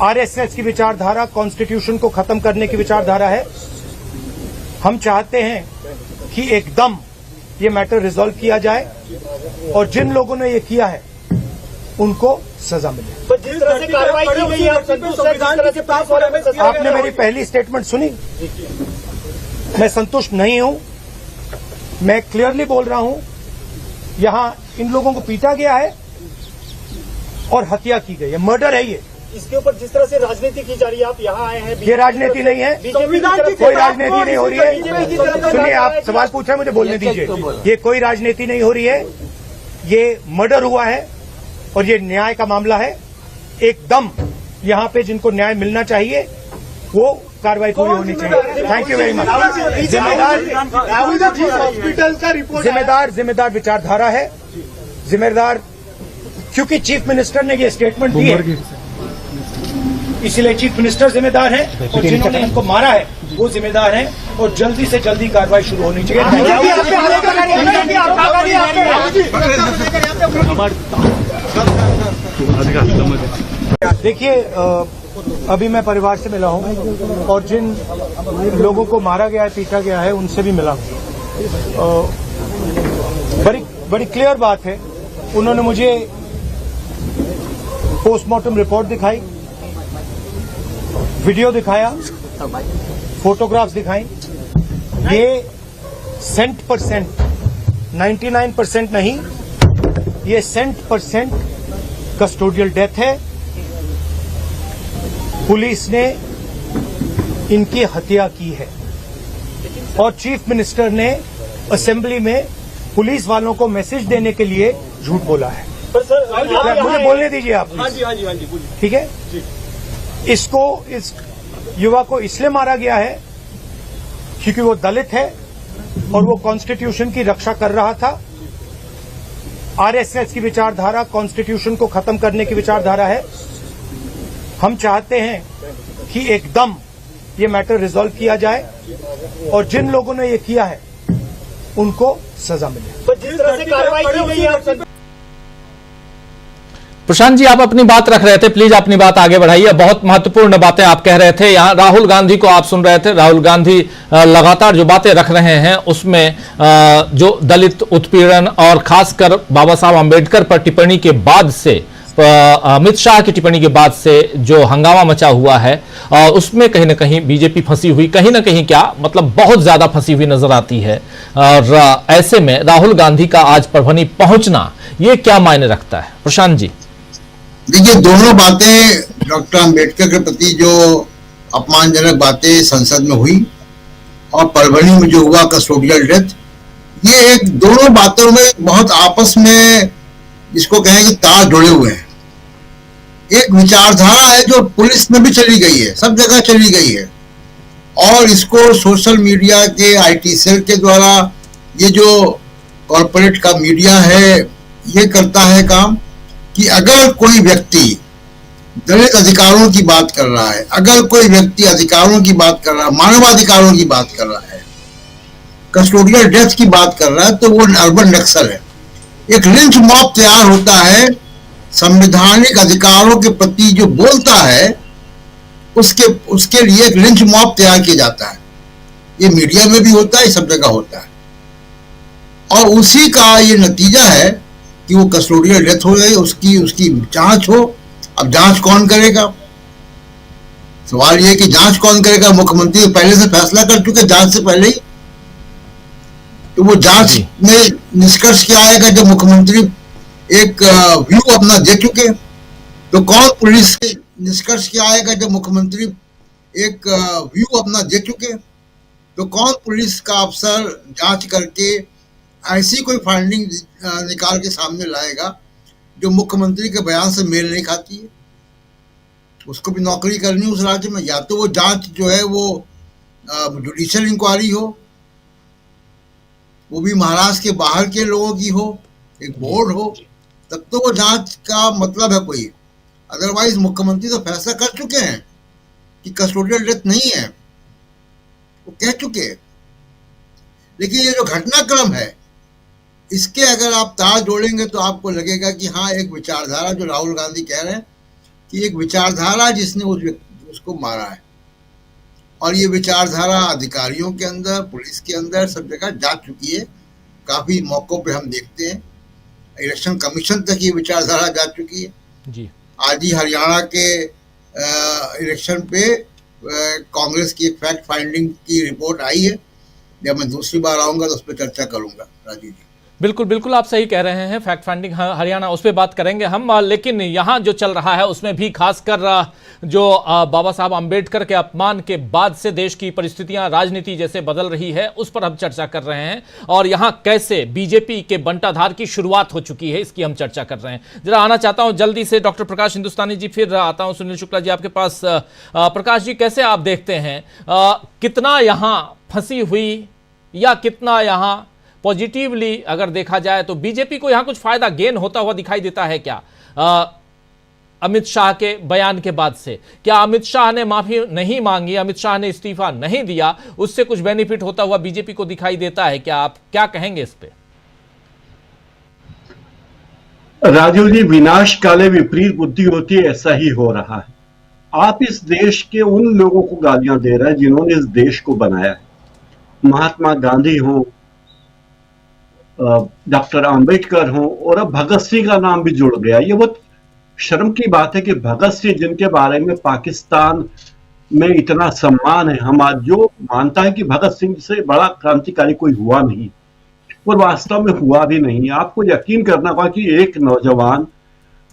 आरएसएस की विचारधारा कॉन्स्टिट्यूशन को खत्म करने की विचारधारा है। हम चाहते हैं कि एकदम ये मैटर रिजॉल्व किया जाए और जिन लोगों ने ये किया है उनको सजा मिले। पर जिस तरह से कार्रवाई की गई है, आप संतुष्ट हैं? जिस तरह से पुलिस वालों में सजा आपने मेरी पहली स्टेटमेंट सुनी, मैं संतुष्ट नहीं हूं। मैं क्लियरली बोल रहा हूं, यहां इन लोगों को पीटा गया है और हत्या की गई है, मर्डर है ये। इसके ऊपर जिस तरह से राजनीति की जा रही है, आप यहाँ आए हैं, ये राजनीति नहीं है, कोई राजनीति नहीं हो रही है। सुनिए, आप सवाल पूछ रहे हैं, मुझे बोलने दीजिए। ये कोई राजनीति नहीं हो रही है, ये मर्डर हुआ है और ये न्याय का मामला है। एकदम यहाँ पे जिनको न्याय मिलना चाहिए वो कार्रवाई पूरी होनी चाहिए। Thank you very much. Hospital का रिपोर्ट जिम्मेदार विचारधारा है, जिम्मेदार, क्योंकि चीफ मिनिस्टर ने ये स्टेटमेंट दी है, इसीलिए चीफ मिनिस्टर जिम्मेदार है और जिन्होंने इनको मारा है वो जिम्मेदार है और जल्दी से जल्दी कार्रवाई शुरू होनी चाहिए। देखिए, अभी मैं परिवार से मिला हूं और जिन लोगों को मारा गया है, पीटा गया है, उनसे भी मिला हूं। बड़ी क्लियर बात है, उन्होंने मुझे पोस्टमार्टम रिपोर्ट दिखाई, वीडियो दिखाया, फोटोग्राफ्स दिखाई। ये 100% 99% नहीं, ये 100% कस्टोडियल डेथ है। पुलिस ने इनकी हत्या की है और चीफ मिनिस्टर ने असेंबली में पुलिस वालों को मैसेज देने के लिए झूठ बोला है। पर सर मुझे बोलने दीजिए आप। हाँ जी बोलिए। ठीक है, इसको इस युवा को इसलिए मारा गया है क्योंकि वो दलित है और वो कॉन्स्टिट्यूशन की रक्षा कर रहा था। आरएसएस की विचारधारा कॉन्स्टिट्यूशन को खत्म करने की विचारधारा है। हम चाहते हैं कि एकदम ये मैटर रिजॉल्व किया जाए और जिन लोगों ने ये किया है उनको सजा मिले। पर जिस तरह से कार्रवाई की गई है, आप प्रशांत जी, आप अपनी बात रख रहे थे, प्लीज अपनी बात आगे बढ़ाइए। बहुत महत्वपूर्ण बातें आप कह रहे थे। यहाँ राहुल गांधी को आप सुन रहे थे। राहुल गांधी लगातार जो बातें रख रहे हैं उसमें जो दलित उत्पीड़न और खासकर बाबा साहब आंबेडकर पर टिप्पणी के बाद से, अमित शाह की टिप्पणी के बाद से जो हंगामा मचा हुआ है, उसमें कहीं ना कहीं बीजेपी फंसी हुई, कहीं ना कहीं क्या मतलब बहुत ज्यादा फंसी हुई नजर आती है। और ऐसे में राहुल गांधी का आज परभनी पहुंचना ये क्या मायने रखता है? प्रशांत जी, देखिए, दोनों बातें डॉक्टर अंबेडकर के प्रति जो अपमानजनक बातें संसद में हुई और परभनी में जो हुआ कस्टोडियल डेथ, ये एक दोनों बातों में बहुत आपस में जिसको कहें कि तार जुड़े हुए हैं। एक विचारधारा है जो पुलिस में भी चली गई है, सब जगह चली गई है, और इसको सोशल मीडिया के आईटी सेल के द्वारा ये जो कॉरपोरेट का मीडिया है ये करता है काम कि अगर कोई व्यक्ति दलित अधिकारों की बात कर रहा है, अगर कोई व्यक्ति अधिकारों की बात कर रहा है, मानवाधिकारों की बात कर रहा है, कस्टोडियल डेथ की बात कर रहा है, तो वो अर्बन नक्सल है। एक लिंच मॉब तैयार होता है संवैधानिक अधिकारों के प्रति जो बोलता है, उसके लिए एक लिंच मॉब तैयार किया जाता है। ये मीडिया में भी होता है, सब जगह होता है, और उसी का ये नतीजा है कि वो कस्टोडियल डेथ हो गई, उसकी जांच हो। अब जांच कौन करेगा? सवाल ये कि जांच कौन करेगा? मुख्यमंत्री पहले से फैसला कर चुके जांच से पहले ही, तो वो जांच में निष्कर्ष क्या आएगा जब मुख्यमंत्री एक व्यू अपना दे चुके? तो कौन पुलिस के निष्कर्ष क्या आएगा जब मुख्यमंत्री एक व्यू अपना दे चुके? तो कौन पुलिस का अफसर जांच करके ऐसी कोई फाइंडिंग निकाल के सामने लाएगा जो मुख्यमंत्री के बयान से मेल नहीं खाती है? उसको भी नौकरी करनी उस राज्य में, या तो वो जांच जो है वो जुडिशियल इंक्वायरी हो, वो भी महाराष्ट्र के बाहर के लोगों की हो, एक बोर्ड हो, तब तो वो जांच का मतलब है कोई। अदरवाइज मुख्यमंत्री तो फैसला कर चुके हैं कि कस्टोडियल डेथ नहीं है, वो कह चुके हैं। लेकिन ये जो घटनाक्रम है, इसके अगर आप तार जोड़ेंगे तो आपको लगेगा कि हाँ, एक विचारधारा, जो राहुल गांधी कह रहे हैं कि एक विचारधारा जिसने उसको मारा है, और ये विचारधारा अधिकारियों के अंदर, पुलिस के अंदर, सब जगह जा चुकी है। काफी मौकों पे हम देखते हैं, इलेक्शन कमीशन तक ये विचारधारा जा चुकी है जी। आज ही हरियाणा के इलेक्शन पे कांग्रेस की एक फैक्ट फाइंडिंग की रिपोर्ट आई है। जब मैं दूसरी बार आऊंगा तो उस पर चर्चा करूंगा। राजीव जी, बिल्कुल बिल्कुल, आप सही कह रहे हैं। फैक्ट फाइंडिंग हरियाणा, उस पर बात करेंगे हम। लेकिन यहाँ जो चल रहा है उसमें भी खासकर जो बाबा साहब आम्बेडकर के अपमान के बाद से देश की परिस्थितियां, राजनीति जैसे बदल रही है, उस पर हम चर्चा कर रहे हैं। और यहाँ कैसे बीजेपी के बंटाधार की शुरुआत हो चुकी है, इसकी हम चर्चा कर रहे हैं। जरा आना चाहता हूँ जल्दी से डॉक्टर प्रकाश हिंदुस्तानी जी, फिर आता हूँ सुनील शुक्ला जी आपके पास। प्रकाश जी, कैसे आप देखते हैं कितना यहाँ फंसी हुई या कितना यहाँ पॉजिटिवली अगर देखा जाए तो बीजेपी को यहां कुछ फायदा गेन होता हुआ दिखाई देता है क्या? अमित शाह के बयान के बाद से क्या अमित शाह ने माफी नहीं मांगी, अमित शाह ने इस्तीफा नहीं दिया, उससे कुछ बेनिफिट होता हुआ बीजेपी को दिखाई देता है क्या? आप क्या कहेंगे इस पे? राजीव जी, विनाश काले विपरीत बुद्धि होती है, ऐसा ही हो रहा है। आप इस देश के उन लोगों को गालियां दे रहे हैं जिन्होंने इस देश को बनाया है। महात्मा गांधी हो, डॉक्टर आम्बेडकर हो, और अब भगत सिंह का नाम भी जुड़ गया। ये बहुत शर्म की बात है कि भगत सिंह, जिनके बारे में पाकिस्तान में इतना सम्मान है, हम आज जो मानता है कि भगत सिंह से बड़ा क्रांतिकारी कोई हुआ नहीं, और वास्तव में हुआ भी नहीं। आपको यकीन करना होगा कि एक नौजवान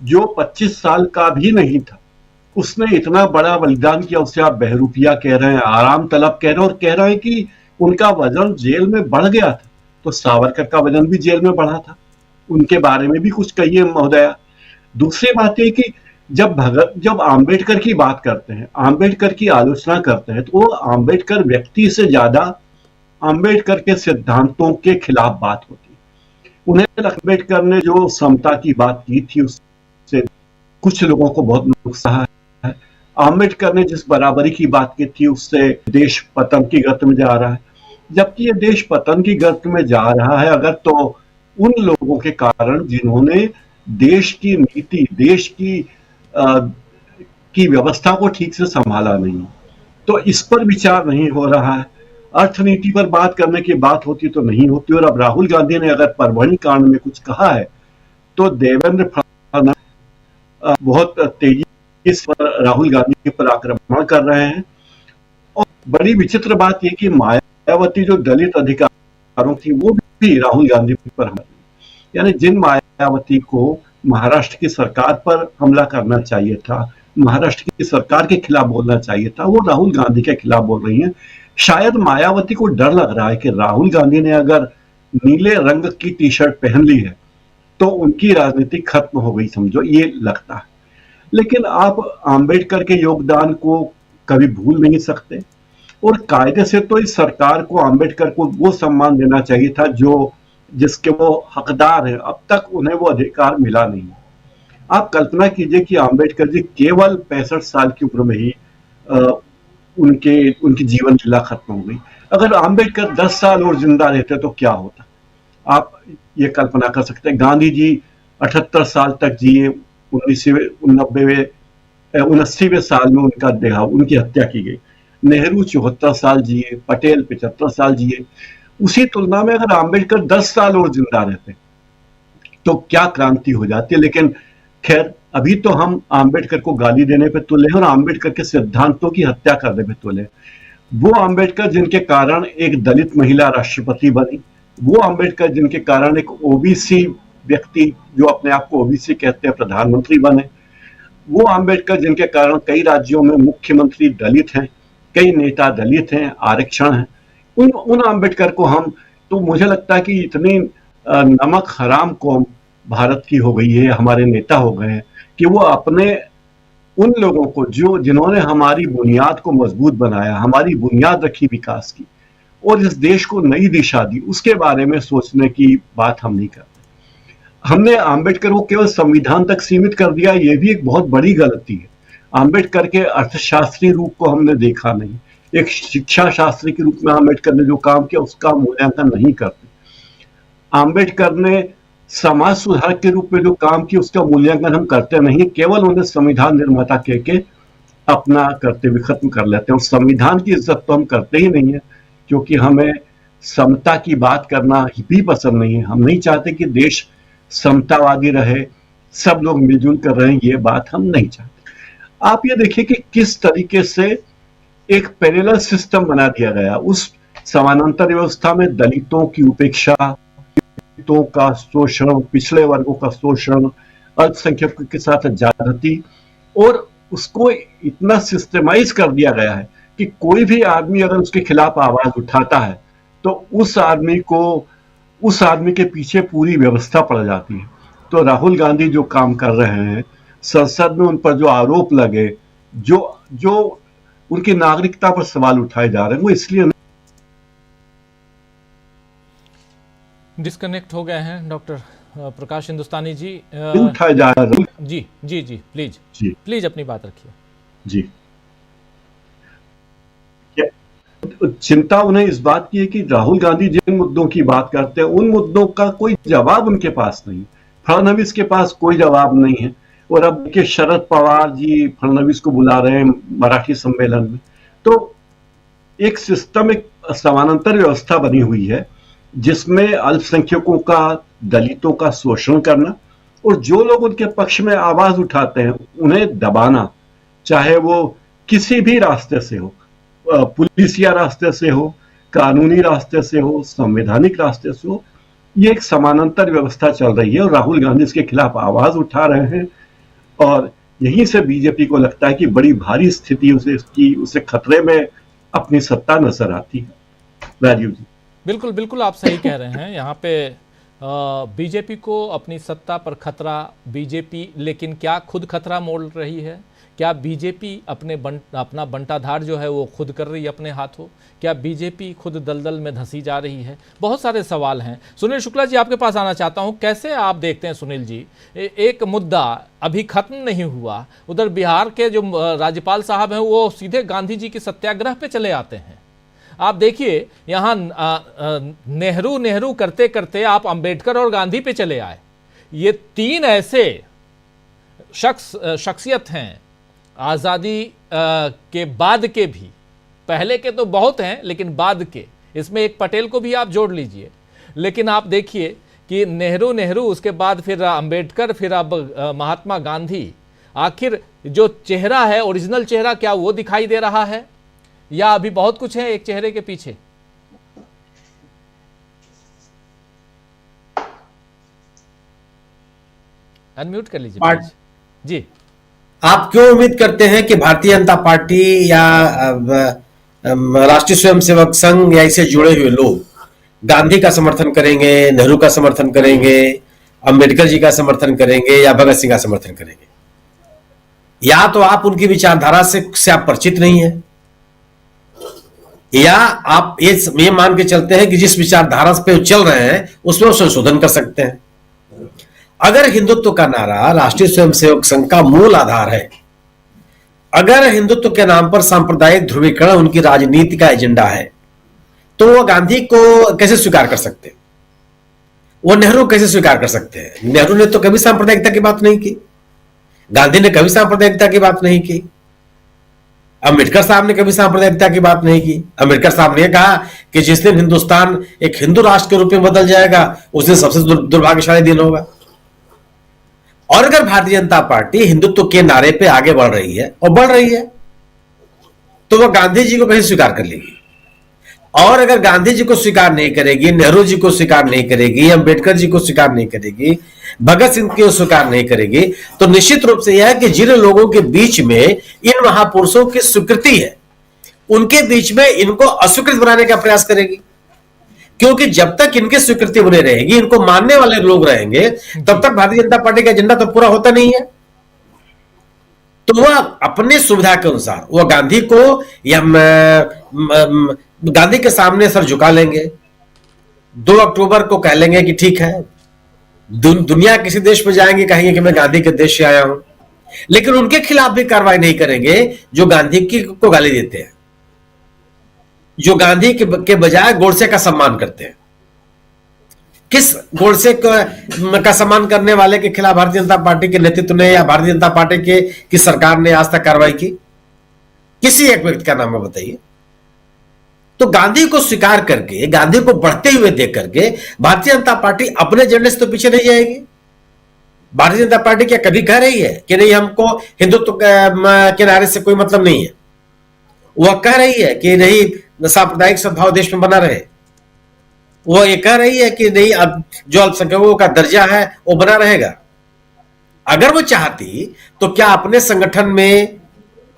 जो 25 साल का भी नहीं था, उसने इतना बड़ा बलिदान किया। उससे आप बहरूपिया कह रहे हैं, आराम तलब कह रहे हैं, और कह रहे हैं कि उनका वजन जेल में बढ़ गया था। तो सावरकर का वजन भी जेल में बढ़ा था, उनके बारे में भी कुछ कहिए महोदया। दूसरी बात है कि जब आम्बेडकर की बात करते हैं, आम्बेडकर की आलोचना करते हैं, तो वो आम्बेडकर व्यक्ति से ज्यादा आम्बेडकर के सिद्धांतों के खिलाफ बात होती है। उन्हें आम्बेडकर ने जो समता की बात की थी, उससे कुछ लोगों को बहुत नुकसान है। आम्बेडकर ने जिस बराबरी की बात की थी, उससे देश पतन की गर्त में जा रहा है। जबकि ये देश पतन की गर्त में जा रहा है अगर, तो उन लोगों के कारण जिन्होंने देश की नीति, देश की व्यवस्था को ठीक से संभाला नहीं, तो इस पर विचार नहीं हो रहा है। अर्थनीति पर बात करने की बात होती तो नहीं होती। और अब राहुल गांधी ने अगर परभणी कांड में कुछ कहा है, तो देवेंद्र फडणवीस बहुत तेजी से राहुल गांधी पर आक्रमण कर रहे हैं। और बड़ी विचित्र बात यह कि मायावती जो दलित अधिकारों थी, वो भी राहुल गांधी पर हमला, यानी जिन मायावती को महाराष्ट्र की सरकार पर हमला करना चाहिए था, महाराष्ट्र की सरकार के खिलाफ बोलना चाहिए था, वो राहुल गांधी के खिलाफ बोल रही हैं। शायद मायावती को डर लग रहा है कि राहुल गांधी ने अगर नीले रंग की टी शर्ट पहन ली है तो उनकी राजनीति खत्म हो गई, समझो, ये लगता है। लेकिन आप आम्बेडकर के योगदान को कभी भूल नहीं सकते, और कायदे से तो इस सरकार को आम्बेडकर को वो सम्मान देना चाहिए था जो जिसके वो हकदार हैं। अब तक उन्हें वो अधिकार मिला नहीं। आप कल्पना कीजिए कि आम्बेडकर जी केवल 65 साल की उम्र में ही उनकी जीवन लीला खत्म हो गई। अगर आम्बेडकर 10 साल और जिंदा रहते तो क्या होता, आप ये कल्पना कर सकते हैं। गांधी जी 78 साल तक जिए, 79वें साल में उनकी हत्या की गई। नेहरू 74 साल जिए, पटेल 75 साल जिए। उसी तुलना में अगर आम्बेडकर 10 साल और जिंदा रहते तो क्या क्रांति हो जाती है। लेकिन खैर, अभी तो हम आम्बेडकर को गाली देने पे तुले और आम्बेडकर के सिद्धांतों की हत्या करने पे तुले। वो आम्बेडकर जिनके कारण एक दलित महिला राष्ट्रपति बनी, वो आम्बेडकर जिनके कारण एक ओबीसी व्यक्ति, जो अपने आप को ओबीसी कहते हैं, प्रधानमंत्री बने, वो आम्बेडकर जिनके कारण कई राज्यों में मुख्यमंत्री दलित हैं, कई नेता दलित हैं, आरक्षण है, उन आम्बेडकर को हम, तो मुझे लगता है कि इतनी नमक हराम कौम भारत की हो गई है, हमारे नेता हो गए हैं कि वो अपने उन लोगों को जिन्होंने हमारी बुनियाद को मजबूत बनाया, हमारी बुनियाद रखी विकास की और इस देश को नई दिशा दी, उसके बारे में सोचने की बात हम नहीं करते। हमने आम्बेडकर को केवल संविधान तक सीमित कर दिया, ये भी एक बहुत बड़ी गलती है। आम्बेडकर के अर्थशास्त्री रूप को हमने देखा नहीं, एक शिक्षा शास्त्री के रूप में आम्बेडकर ने जो काम किया उसका मूल्यांकन नहीं करते। आम्बेडकर ने समाज सुधारक के रूप में जो काम किया उसका मूल्यांकन हम करते नहीं, केवल उन्हें संविधान निर्माता कह के अपना कर्तव्य खत्म कर लेते हैं। और संविधान की इज्जत तो हम करते ही नहीं है, क्योंकि हमें समता की बात करना भी पसंद नहीं है। हम नहीं चाहते कि देश समतावादी रहे, सब लोग मिलजुल कर रहे, ये बात हम नहीं चाहते। आप ये देखिए कि किस तरीके से एक पैरेलल सिस्टम बना दिया गया। उस समानांतर व्यवस्था में दलितों की उपेक्षा, दलितों का शोषण, पिछड़े वर्गों का शोषण, अल्पसंख्यकों के साथ ज्यादती, और उसको इतना सिस्टमाइज कर दिया गया है कि कोई भी आदमी अगर उसके खिलाफ आवाज उठाता है तो उस आदमी के पीछे पूरी व्यवस्था पड़ जाती है। तो राहुल गांधी जो काम कर रहे हैं, संसद में उन पर जो आरोप लगे, जो उनकी नागरिकता पर सवाल उठाए जा रहे हैं, वो इसलिए डिस्कनेक्ट हो गए हैं डॉक्टर प्रकाश हिंदुस्तानी जी। उठाए जा रहे हैं। जी जी जी प्लीज जी प्लीज अपनी बात रखिए। जी, चिंता उन्हें इस बात की है कि राहुल गांधी जिन मुद्दों की बात करते हैं उन मुद्दों का कोई जवाब उनके पास नहीं। फडणवीस के पास कोई जवाब नहीं है। और अब के शरद पवार जी फडणवीस को बुला रहे हैं मराठी सम्मेलन में, तो एक सिस्टम, एक समानांतर व्यवस्था बनी हुई है जिसमें अल्पसंख्यकों का, दलितों का शोषण करना, और जो लोग उनके पक्ष में आवाज उठाते हैं उन्हें दबाना, चाहे वो किसी भी रास्ते से हो, पुलिसिया रास्ते से हो, कानूनी रास्ते से हो, संवैधानिक रास्ते से हो। ये एक समानांतर व्यवस्था चल रही है और राहुल गांधी इसके खिलाफ आवाज उठा रहे हैं। और यहीं से बीजेपी को लगता है कि बड़ी भारी स्थिति उसे खतरे में अपनी सत्ता नजर आती है। राजीव जी, बिल्कुल बिल्कुल आप सही कह रहे हैं। यहाँ पे बीजेपी को अपनी सत्ता पर खतरा, बीजेपी लेकिन क्या खुद खतरा मोल रही है? क्या बीजेपी अपना बंटाधार जो है वो खुद कर रही है अपने हाथों? क्या बीजेपी खुद दलदल में धंसी जा रही है? बहुत सारे सवाल हैं। सुनील शुक्ला जी, आपके पास आना चाहता हूं। कैसे आप देखते हैं सुनील जी, एक मुद्दा अभी खत्म नहीं हुआ, उधर बिहार के जो राज्यपाल साहब हैं वो सीधे गांधी जी की सत्याग्रह पे चले आते हैं। आप देखिए यहाँ नेहरू करते करते आप अंबेडकर और गांधी पे चले आए। ये तीन ऐसे शख्सियत हैं आज़ादी के बाद के भी, पहले के तो बहुत हैं लेकिन बाद के, इसमें एक पटेल को भी आप जोड़ लीजिए। लेकिन आप देखिए कि नेहरू उसके बाद फिर अंबेडकर, फिर अब महात्मा गांधी। आखिर जो चेहरा है, ओरिजिनल चेहरा क्या वो दिखाई दे रहा है या अभी बहुत कुछ है एक चेहरे के पीछे? अनम्यूट कर लीजिए जी। आप क्यों उम्मीद करते हैं कि भारतीय जनता पार्टी या राष्ट्रीय स्वयंसेवक संघ या इससे जुड़े हुए लोग गांधी का समर्थन करेंगे, नेहरू का समर्थन करेंगे, अंबेडकर जी का समर्थन करेंगे या भगत सिंह का समर्थन करेंगे? या तो आप उनकी विचारधारा से आप परिचित नहीं है, या आप ये मान के चलते हैं कि जिस विचारधारा पे चल रहे हैं उसमें वो संशोधन कर सकते हैं। अगर हिंदुत्व का नारा राष्ट्रीय स्वयंसेवक संघ का मूल आधार है, अगर हिंदुत्व के नाम पर सांप्रदायिक ध्रुवीकरण उनकी राजनीति का एजेंडा है, तो वो गांधी को कैसे स्वीकार कर सकते हैं? वो नेहरू कैसे स्वीकार कर सकते हैं? नेहरू ने तो कभी सांप्रदायिकता की बात नहीं की, गांधी ने कभी सांप्रदायिकता की बात नहीं की, अंबेडकर साहब ने कभी सांप्रदायिकता की बात नहीं की। अंबेडकर साहब ने कहा कि जिस दिन हिंदुस्तान एक हिंदू राष्ट्र के रूप में बदल जाएगा उस दिन सबसे दुर्भाग्यशाली दिन होगा। और अगर भारतीय जनता पार्टी हिंदुत्व के नारे पे आगे बढ़ रही है और बढ़ रही है तो वह गांधी जी को कैसे स्वीकार कर लेगी? और अगर गांधी जी को स्वीकार नहीं करेगी, नेहरू जी को स्वीकार नहीं करेगी, अंबेडकर जी को स्वीकार नहीं करेगी, भगत सिंह को स्वीकार नहीं करेगी, तो निश्चित रूप से यह है कि जिन लोगों के बीच में इन महापुरुषों की स्वीकृति है उनके बीच में इनको अस्वीकृत बनाने का प्रयास करेगी, क्योंकि जब तक इनकी स्वीकृति बनी रहेगी, इनको मानने वाले लोग रहेंगे, तब तक भारतीय जनता पार्टी का एजेंडा तो पूरा होता नहीं है। तो वह अपने सुविधा के अनुसार वह गांधी को या गांधी के सामने सर झुका लेंगे, 2 अक्टूबर को कह लेंगे कि ठीक है, दुनिया किसी देश में जाएंगे, कहेंगे कि मैं गांधी के देश से आया हूं, लेकिन उनके खिलाफ भी कार्रवाई नहीं करेंगे जो गांधी को गाली देते हैं, जो गांधी के बजाय गोडसे का सम्मान करते हैं। किस गोडसे का सम्मान करने वाले के खिलाफ भारतीय जनता पार्टी के नेतृत्व ने या भारतीय जनता पार्टी की सरकार ने आज तक कार्रवाई की? किसी एक व्यक्ति का नाम बताइए। तो गांधी को स्वीकार करके, गांधी को बढ़ते हुए देख करके भारतीय जनता पार्टी अपने एजेंडे से तो पीछे नहीं जाएगी। भारतीय जनता पार्टी क्या कभी कह रही है कि नहीं हमको हिंदुत्व के नारे से कोई मतलब नहीं है? वह कह रही है कि नहीं सांप्रदायिक सद्भाव देश में बना रहे। वह ये कह रही है कि नहीं अब जो अल्पसंख्यकों का दर्जा है वो बना रहेगा। अगर वो चाहती तो क्या अपने संगठन में,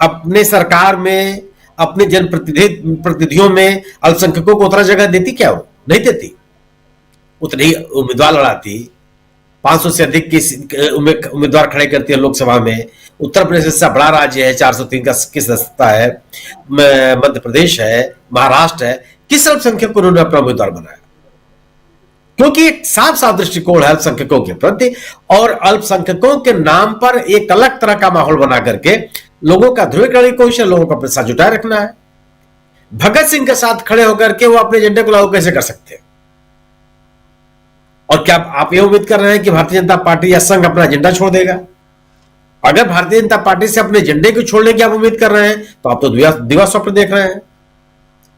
अपने सरकार में, अपने जनप्रतिनिधियों में अल्पसंख्यकों को उतना जगह देती? क्या वो नहीं देती? उतनी उम्मीदवार लड़ाती, 500 से अधिक की उम्मीदवार खड़े करती है लोकसभा में। उत्तर प्रदेश जैसा बड़ा राज्य है, 403 का किस सत्ता है, मध्य प्रदेश है, महाराष्ट्र है, किस अल्पसंख्यक को उन्होंने अपना उम्मीदवार बनाया? क्योंकि एक साफ साफ दृष्टिकोण है अल्पसंख्यकों के प्रति, और अल्पसंख्यकों के नाम पर एक अलग तरह का माहौल बना करके लोगों का ध्रुवीकरण की कोशिश है, लोगों का पैसा जुटाए रखना है। भगत सिंह के साथ खड़े होकर के वो अपने एजेंडे को लागू कैसे कर सकते हैं? और क्या आप ये उम्मीद कर रहे हैं कि भारतीय जनता पार्टी या संघ अपना एजेंडा छोड़ देगा? अगर भारतीय जनता पार्टी से अपने एजेंडे को छोड़ने की आप उम्मीद कर रहे हैं तो आप तो दिवा स्वप्न देख रहे हैं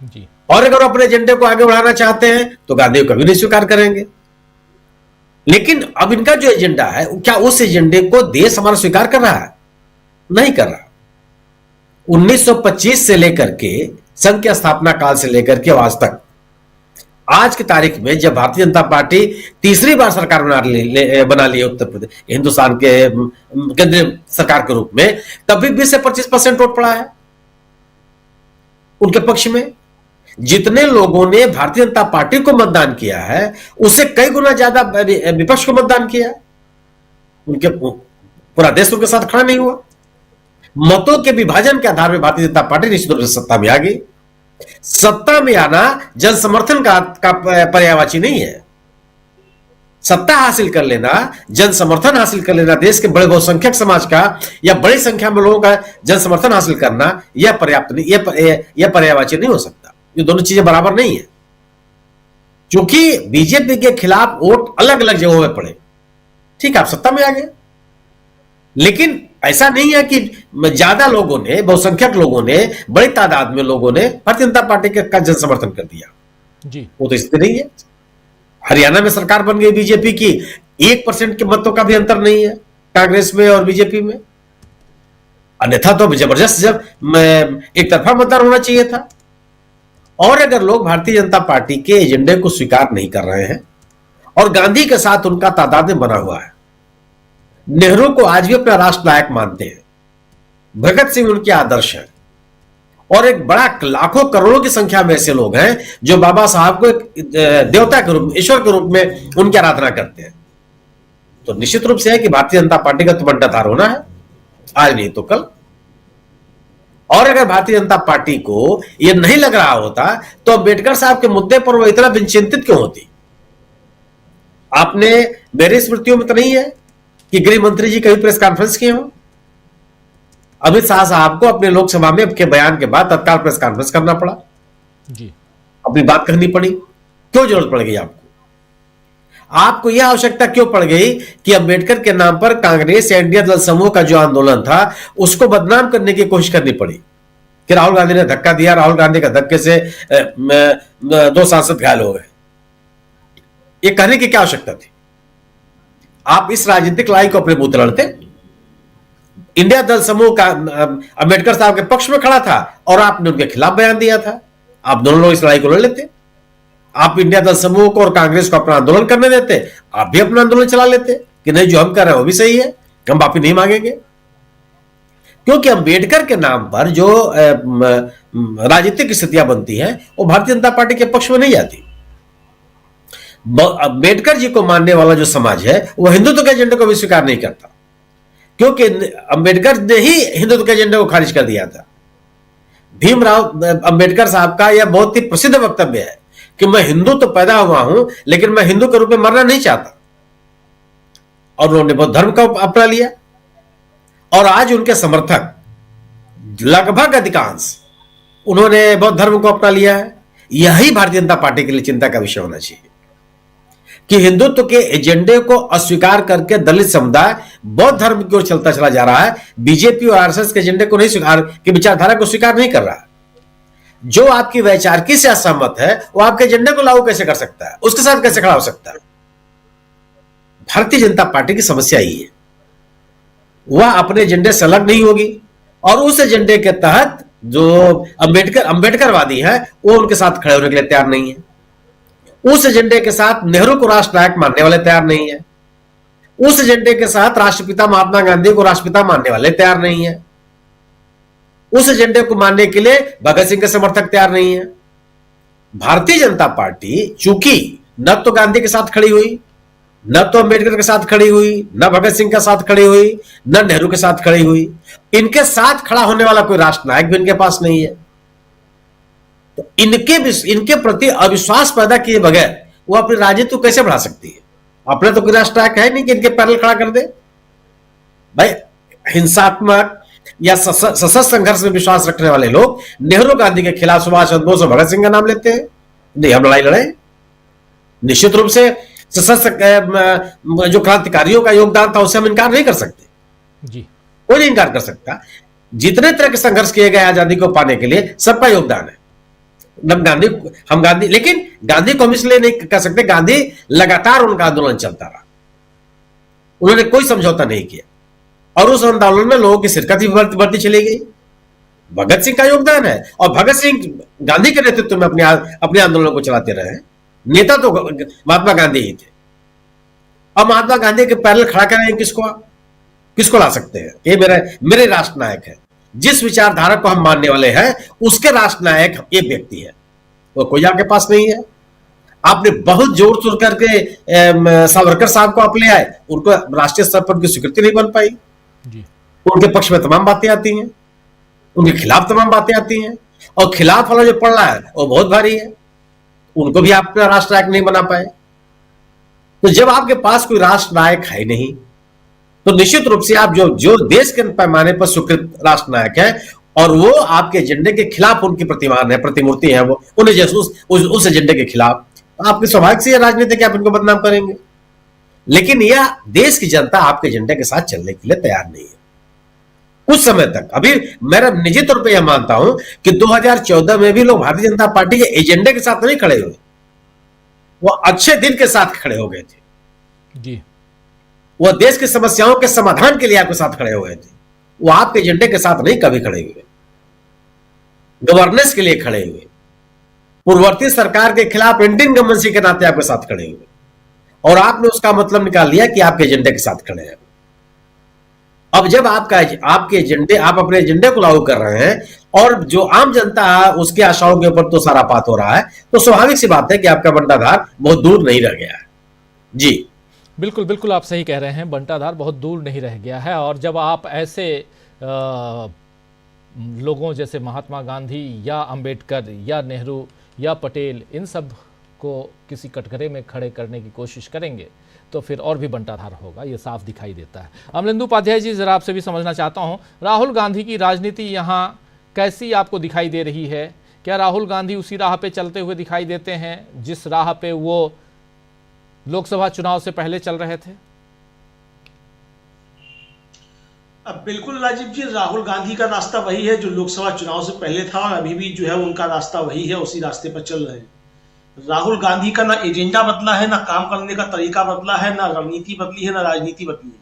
जी। और अगर अपने एजेंडे को आगे बढ़ाना चाहते हैं तो गांधी को कभी नहीं स्वीकार करेंगे। लेकिन अब इनका जो एजेंडा है, क्या उस एजेंडे को देश हमारा स्वीकार कर रहा है? नहीं कर रहा। 1925 से लेकर के, संघ की स्थापना काल से लेकर के आज तक, आज की तारीख में जब भारतीय जनता पार्टी तीसरी बार सरकार बना ली उत्तर प्रदेश, हिंदुस्तान के केंद्रीय सरकार के रूप में, तब भी 20 से 25% वोट पड़ा है उनके पक्ष में। जितने लोगों ने भारतीय जनता पार्टी को मतदान किया है उससे कई गुना ज्यादा विपक्ष को मतदान किया। उनके पूरा देश उनके साथ खड़ा नहीं हुआ। मतों के विभाजन के आधार पर भारतीय जनता पार्टी निश्चित रूप से सत्ता में आ गई। सत्ता में आना जन समर्थन का पर्यायवाची नहीं है। सत्ता हासिल कर लेना, जन समर्थन हासिल कर लेना, देश के बड़े बहुसंख्यक समाज का या बड़ी संख्या में लोगों का जन समर्थन हासिल करना, यह पर्याप्त नहीं, यह पर्यायवाची नहीं हो सकता। ये दोनों चीजें बराबर नहीं है। क्योंकि बीजेपी के खिलाफ वोट अलग अलग जगहों में पड़े, ठीक है, आप सत्ता में आ गए, लेकिन ऐसा नहीं है कि ज्यादा लोगों ने, बहुसंख्यक लोगों ने, बड़ी तादाद में लोगों ने भारतीय जनता पार्टी का जन समर्थन कर दिया जी। वो तो स्थिति नहीं है। हरियाणा में सरकार बन गई बीजेपी की, 1% के मतों का भी अंतर नहीं है कांग्रेस में और बीजेपी में। अन्यथा तो जबरदस्त जब एक तरफा मतदान होना चाहिए था। और अगर लोग भारतीय जनता पार्टी के एजेंडे को स्वीकार नहीं कर रहे हैं और गांधी के साथ उनका तादाद में बना हुआ है, नेहरू को आज भी अपना राष्ट्र नायक मानते हैं, भगत सिंह उनके आदर्श हैं, और एक बड़ा लाखों करोड़ों की संख्या में ऐसे लोग हैं जो बाबा साहब को एक देवता के रूप में, ईश्वर के रूप में उनकी आराधना करते हैं, तो निश्चित रूप से है कि भारतीय जनता पार्टी का तो बंटाधार होना है, आज नहीं तो कल। और अगर भारतीय जनता पार्टी को यह नहीं लग रहा होता तो अम्बेडकर साहब के मुद्दे पर वो इतना चिंतित क्यों होती? आपने मेरी स्मृतियों में तो नहीं है कि गृह मंत्री जी कभी प्रेस कॉन्फ्रेंस किए हो? अमित शाह साहब को अपने लोकसभा में के बयान के बाद तत्काल प्रेस कॉन्फ्रेंस करना पड़ा जी, अपनी बात कहनी पड़ी। क्यों जरूरत पड़ गई आपको? आपको यह आवश्यकता क्यों पड़ गई कि अम्बेडकर के नाम पर कांग्रेस या इंडिया दल समूह का जो आंदोलन था उसको बदनाम करने की कोशिश करनी पड़ी कि राहुल गांधी ने धक्का दिया, राहुल गांधी का धक्के से 2 सांसद घायल हो गए। ये कहने की क्या आवश्यकता थी? आप इस राजनीतिक लड़ाई को अपने बूथ लड़ते। इंडिया दल समूह का अम्बेडकर साहब के पक्ष में खड़ा था और आपने उनके खिलाफ बयान दिया था। आप दोनों लोग इस लड़ाई को लड़ लेते। आप इंडिया दल समूह को और कांग्रेस को अपना आंदोलन करने देते, आप भी अपना आंदोलन चला लेते कि नहीं जो हम कर रहे हैं वो भी सही है, हम माफी नहीं मांगेंगे। क्योंकि अंबेडकर के नाम पर जो राजनीतिक स्थितियां बनती हैं वो भारतीय जनता पार्टी के पक्ष में नहीं आती। अंबेडकर जी को मानने वाला जो समाज है वो हिंदुत्व के एजेंडे को भी स्वीकार नहीं करता, क्योंकि अंबेडकर ने ही हिंदुत्व के एजेंडे को खारिज कर दिया था। भीमराव अंबेडकर साहब का यह बहुत ही प्रसिद्ध वक्तव्य है कि मैं हिंदू तो पैदा हुआ हूं लेकिन मैं हिंदू के रूप में मरना नहीं चाहता, और उन्होंने बौद्ध धर्म का अपना लिया। और आज उनके समर्थक लगभग अधिकांश उन्होंने बौद्ध धर्म को अपना लिया है। यही भारतीय जनता पार्टी के लिए चिंता का विषय होना चाहिए कि हिंदुत्व के एजेंडे को अस्वीकार करके दलित समुदाय बौद्ध धर्म की ओर चलता चला जा रहा है। बीजेपी और आरएसएस के एजेंडे को नहीं स्वीकार, की विचारधारा को स्वीकार नहीं कर रहा। जो आपकी वैचारिकी से असहमत है वो आपके एजेंडे को लागू कैसे कर सकता है, उसके साथ कैसे खड़ा हो सकता है? भारतीय जनता पार्टी की समस्या यही है, वह अपने एजेंडे से अलग नहीं होगी और उस एजेंडे के तहत जो अंबेडकरवादी है वो उनके साथ खड़े होने के लिए तैयार नहीं है। उस एजेंडे के साथ नेहरू को राष्ट्र नायक मानने वाले तैयार नहीं है। उस एजेंडे के साथ राष्ट्रपिता महात्मा गांधी को राष्ट्रपिता मानने वाले तैयार नहीं है। उस एजेंडे को मानने के लिए भगत सिंह के समर्थक तैयार नहीं है। भारतीय जनता पार्टी चूंकि न तो गांधी के साथ खड़ी हुई, न तो अंबेडकर के साथ खड़ी हुई, न भगत सिंह के साथ खड़ी हुई, न नेहरू के साथ खड़ी हुई, इनके साथ खड़ा होने वाला कोई राष्ट्र नायक भी इनके पास नहीं है। तो इनके प्रति अविश्वास पैदा किए बगैर वो अपनी राजनीति को कैसे बढ़ा सकती है? अपने तो कोई राष्ट्र नायक है नहीं कि इनके पैरल खड़ा कर दे। भाई हिंसात्मक या सशस्त्र संघर्ष में विश्वास रखने वाले लोग नेहरू गांधी के खिलाफ सुभाष चंद्र बोस और भगत सिंह का नाम लेते हैं। नहीं, हम लड़ाई लड़े। निश्चित रूप से सशस्त्र जो क्रांतिकारियों का योगदान था उससे हम इनकार नहीं कर सकते जी, कोई नहीं इनकार कर सकता। जितने तरह के संघर्ष किए गए आजादी को पाने के लिए सबका योगदान है। हम गांधी, लेकिन गांधी को हम इसलिए नहीं कह सकते, गांधी लगातार उनका आंदोलन चलता रहा, उन्होंने कोई समझौता नहीं किया और उस आंदोलन में लोगों की शिरकत भी बढ़ती चली गई। भगत सिंह का योगदान है और भगत सिंह गांधी के नेतृत्व में अपने आंदोलन को चलाते रहे। नेता तो महात्मा गांधी ही थे। अब महात्मा गांधी के पैरल खड़ा करें किसको ला सकते हैं? ये मेरे राष्ट्र नायक है। जिस विचारधारा को हम मानने वाले हैं उसके राष्ट्र नायक ये व्यक्ति है, वो कोई आपके पास नहीं है। आपने बहुत जोर शोर करके सावरकर साहब को आप ले आए, उनको राष्ट्रीय स्तर पर उनकी स्वीकृति नहीं बन पाई जी। उनके पक्ष में तमाम बातें आती हैं, उनके खिलाफ तमाम बातें आती हैं, और खिलाफ वाला जो पड़ रहा है वो बहुत भारी है, उनको भी आप राष्ट्र नायक नहीं बना पाए। तो जब आपके पास कोई राष्ट्र नायक है नहीं तो निश्चित रूप से आप जो देश के पैमाने पर स्वीकृत राष्ट्र नायक है और वो आपके एजेंडे के खिलाफ उनकी प्रतिमान है, प्रतिमूर्ति है, वो उन्हें जैसे उस एजेंडे के खिलाफ, आपकी स्वाभाविक से राजनीति के आप इनको बदनाम करेंगे। लेकिन यह देश की जनता आपके एजेंडे के साथ चलने के लिए तैयार नहीं है कुछ समय तक। अभी मेरा निजी तौर पे यह मानता हूं कि 2014 में भी लोग भारतीय जनता पार्टी के एजेंडे के साथ नहीं खड़े हुए, वो अच्छे दिन के साथ खड़े हो गए थे जी। वो देश की समस्याओं के समाधान के लिए आपके साथ खड़े हो गए थे, वो आपके एजेंडे के साथ नहीं कभी खड़े हुए। गवर्नेंस के लिए खड़े हुए, पूर्ववर्ती सरकार के खिलाफ एंटी इनकम्बेंसी के नाते आपके साथ खड़े हुए, और आपने उसका मतलब निकाल लिया कि आपके एजेंडे के साथ खड़े हैं। अब जब आपके एजेंडे, आप अपने एजेंडे को लागू कर रहे हैं और जो आम जनता है उसके आशाओं के ऊपर तो सारा पात हो रहा है, तो स्वाभाविक सी बात है कि आपका बंटाधार बहुत दूर नहीं रह गया है जी। बिल्कुल बिल्कुल आप सही कह रहे हैं, बंटाधार बहुत दूर नहीं रह गया है। और जब आप ऐसे लोगों जैसे महात्मा गांधी या अंबेडकर या नेहरू या पटेल, इन सब को किसी कटघरे में खड़े करने की कोशिश करेंगे तो फिर और भी बंटाधार होगा, ये साफ दिखाई देता है। अमलेंदु उपाध्याय जी, जरा आपसे भी समझना चाहता हूँ, राहुल गांधी की राजनीति यहाँ कैसी आपको दिखाई दे रही है? क्या राहुल गांधी उसी राह पे चलते हुए दिखाई देते हैं जिस राह पे वो लोकसभा चुनाव से पहले चल रहे थे? अब बिल्कुल राजीव जी, राहुल गांधी का रास्ता वही है जो लोकसभा चुनाव से पहले था और अभी भी जो है उनका रास्ता वही है, उसी रास्ते पर चल रहे हैं। राहुल गांधी का ना एजेंडा बदला है, ना काम करने का तरीका बदला है, ना रणनीति बदली है, ना राजनीति बदली है,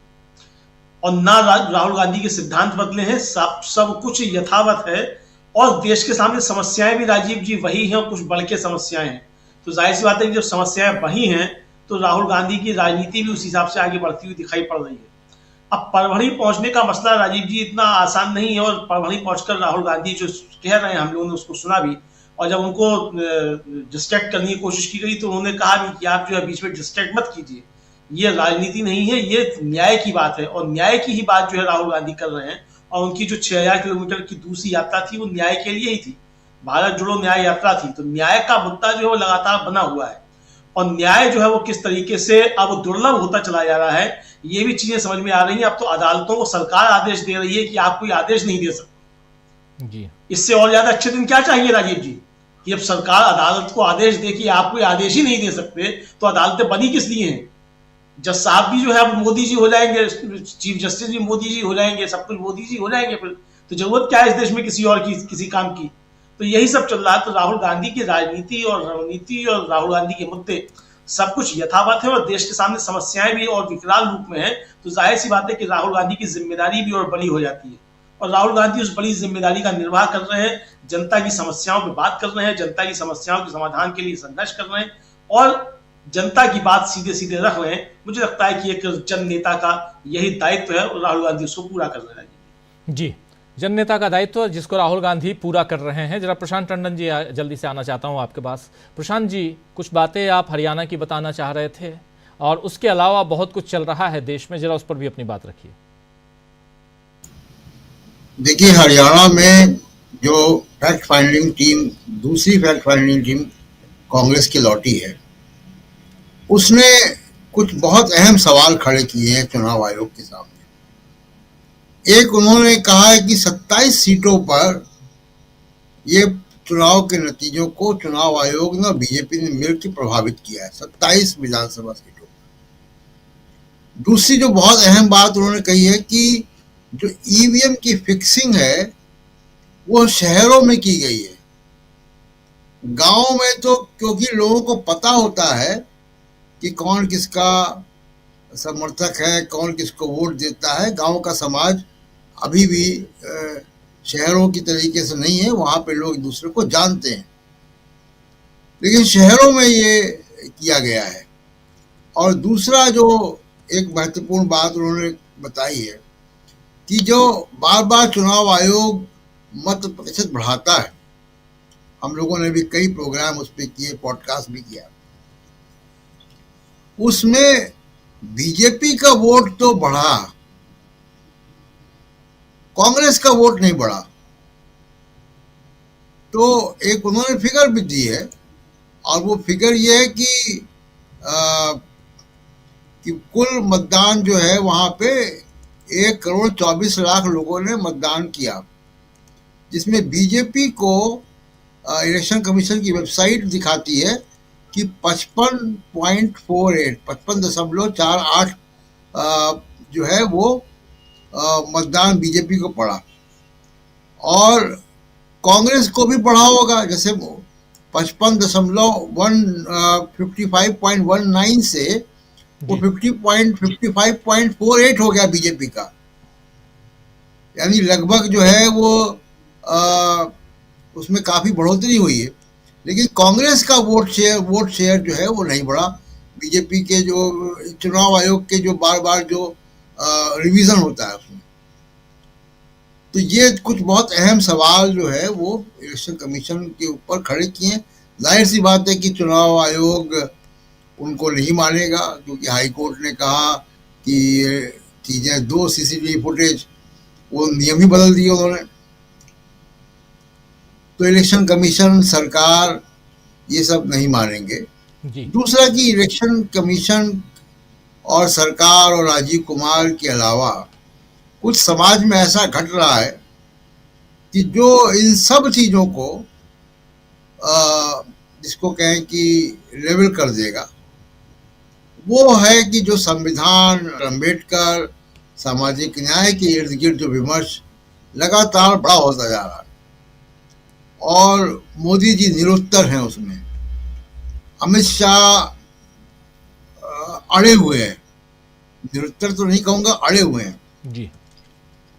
और ना राहुल गांधी के सिद्धांत बदले हैं। सब कुछ यथावत है और देश के सामने समस्याएं भी राजीव जी वही हैं और कुछ बढ़ के समस्याएं हैं। तो जाहिर सी बात है कि जब समस्याएं वही हैं तो राहुल गांधी की राजनीति भी उस हिसाब से आगे बढ़ती हुई दिखाई पड़ रही है। अब परभणी पहुंचने का मसला राजीव जी इतना आसान नहीं है, और परभणी पहुंचकर राहुल गांधी जो कह रहे हैं हम लोगों ने उसको सुना भी, और जब उनको डिस्ट्रैक्ट करने की कोशिश की गई तो उन्होंने कहा भी कि आप जो है बीच में डिस्ट्रैक्ट मत कीजिए, ये राजनीति नहीं है, ये न्याय की बात है, और न्याय की ही बात जो है राहुल गांधी कर रहे हैं। और उनकी जो 6000 किलोमीटर की दूसरी यात्रा थी वो न्याय के लिए ही थी, भारत जोड़ो न्याय यात्रा थी। तो न्याय का मुद्दा जो है वो लगातार बना हुआ है, और न्याय जो है वो किस तरीके से अब दुर्लभ होता चला जा रहा है, ये भी चीजें समझ में आ रही हैं। अब तो अदालतों को सरकार आदेश दे रही है कि आप कोई आदेश नहीं दे सकते जी। इससे और ज्यादा अच्छे दिन क्या चाहिए राजीव जी, कि अब सरकार अदालत को आदेश दे कि आप कोई आदेश ही नहीं दे सकते, तो अदालतें बनी किस लिए हैं? जज साहब भी जो है अब मोदी जी हो जाएंगे, चीफ जस्टिस भी मोदी जी हो जाएंगे, सब कुछ मोदी जी हो जाएंगे, फिर तो जरूरत क्या है इस देश में किसी और की, किसी काम की? तो यही सब चल रहा है। तो राहुल गांधी की राजनीति और रणनीति और राहुल गांधी के मुद्दे सब कुछ यथावत है, और देश के सामने समस्याएं भी और विकराल रूप में है। तो जाहिर सी बात है कि राहुल गांधी की जिम्मेदारी भी और बड़ी हो जाती है, और राहुल गांधी उस बड़ी जिम्मेदारी का निर्वाह कर रहे हैं, जनता की समस्याओं पर बात कर रहे हैं, जनता की समस्याओं के समाधान के लिए संघर्ष कर रहे हैं, और जनता की बात सीधे सीधे रख रहे हैं। मुझे लगता है कि एक जन नेता का यही दायित्व है, और राहुल गांधी उसको पूरा कर रहे हैं जी। जन नेता का दायित्व जिसको राहुल गांधी पूरा कर रहे हैं। जरा प्रशांत टंडन जी जल्दी से आना चाहता हूं आपके पास। प्रशांत जी, कुछ बातें आप हरियाणा की बताना चाह रहे थे, और उसके अलावा बहुत कुछ चल रहा है देश में, जरा उस पर भी अपनी बात रखिए। देखिए, हरियाणा में जो फैक्ट फाइंडिंग टीम, दूसरी फैक्ट फाइंडिंग टीम कांग्रेस की लौटी है, उसने कुछ बहुत अहम सवाल खड़े किए हैं चुनाव आयोग के सामने। एक, उन्होंने कहा है कि 27 सीटों पर ये चुनाव के नतीजों को चुनाव आयोग ने और बीजेपी ने मिलकर प्रभावित किया है, 27 विधानसभा सीटों पर। दूसरी जो बहुत अहम बात उन्होंने कही है कि जो ईवीएम की फिक्सिंग है वो शहरों में की गई है, गांव में तो क्योंकि लोगों को पता होता है कि कौन किसका समर्थक है, कौन किसको वोट देता है। गांव का समाज अभी भी शहरों की तरीके से नहीं है, वहां पे लोग एक दूसरे को जानते हैं, लेकिन शहरों में ये किया गया है। और दूसरा जो एक महत्वपूर्ण बात उन्होंने बताई है कि जो बार बार चुनाव आयोग मत प्रतिशत बढ़ाता है, हम लोगों ने भी कई प्रोग्राम उस पर किए, पॉडकास्ट भी किया, उसमें बीजेपी का वोट तो बढ़ा, कांग्रेस का वोट नहीं बढ़ा। तो एक उन्होंने फिगर भी दी है, और वो फिगर ये है कि कुल मतदान जो है वहां पे 1,24,00,000 लोगों ने मतदान किया, जिसमें बीजेपी को इलेक्शन कमीशन की वेबसाइट दिखाती है कि 55.48 जो है वो मतदान बीजेपी को पड़ा, और कांग्रेस को भी पड़ा होगा, जैसे 55.19 से वो 55.48 हो गया बीजेपी का, यानी लगभग जो है वो उसमें काफी बढ़ोतरी हुई है। लेकिन कांग्रेस का वोट शेयर जो है वो नहीं बढ़ा। बीजेपी के जो चुनाव आयोग के जो बार बार जो रिवीजन होता है उसमें, तो ये कुछ बहुत अहम सवाल जो है वो इलेक्शन कमीशन के ऊपर खड़े किए हैं। जाहिर सी बात है कि चुनाव आयोग उनको नहीं मानेगा, क्योंकि हाई कोर्ट ने कहा कि चीजें 2 सीसीटीवी फुटेज, वो नियम ही बदल दिए उन्होंने। तो इलेक्शन कमीशन, सरकार ये सब नहीं मानेंगे। दूसरा कि इलेक्शन कमीशन और सरकार और राजीव कुमार के अलावा कुछ समाज में ऐसा घट रहा है कि जो इन सब चीजों को जिसको कहें कि लेवल कर देगा, वो है कि जो संविधान, अम्बेडकर, सामाजिक न्याय के इर्द गिर्द जो विमर्श लगातार बड़ा होता जा रहा है, और मोदी जी निरुत्तर हैं उसमें। अमित शाह अड़े हुए हैं, निरुत्तर तो नहीं कहूंगा, अड़े हुए हैं जी,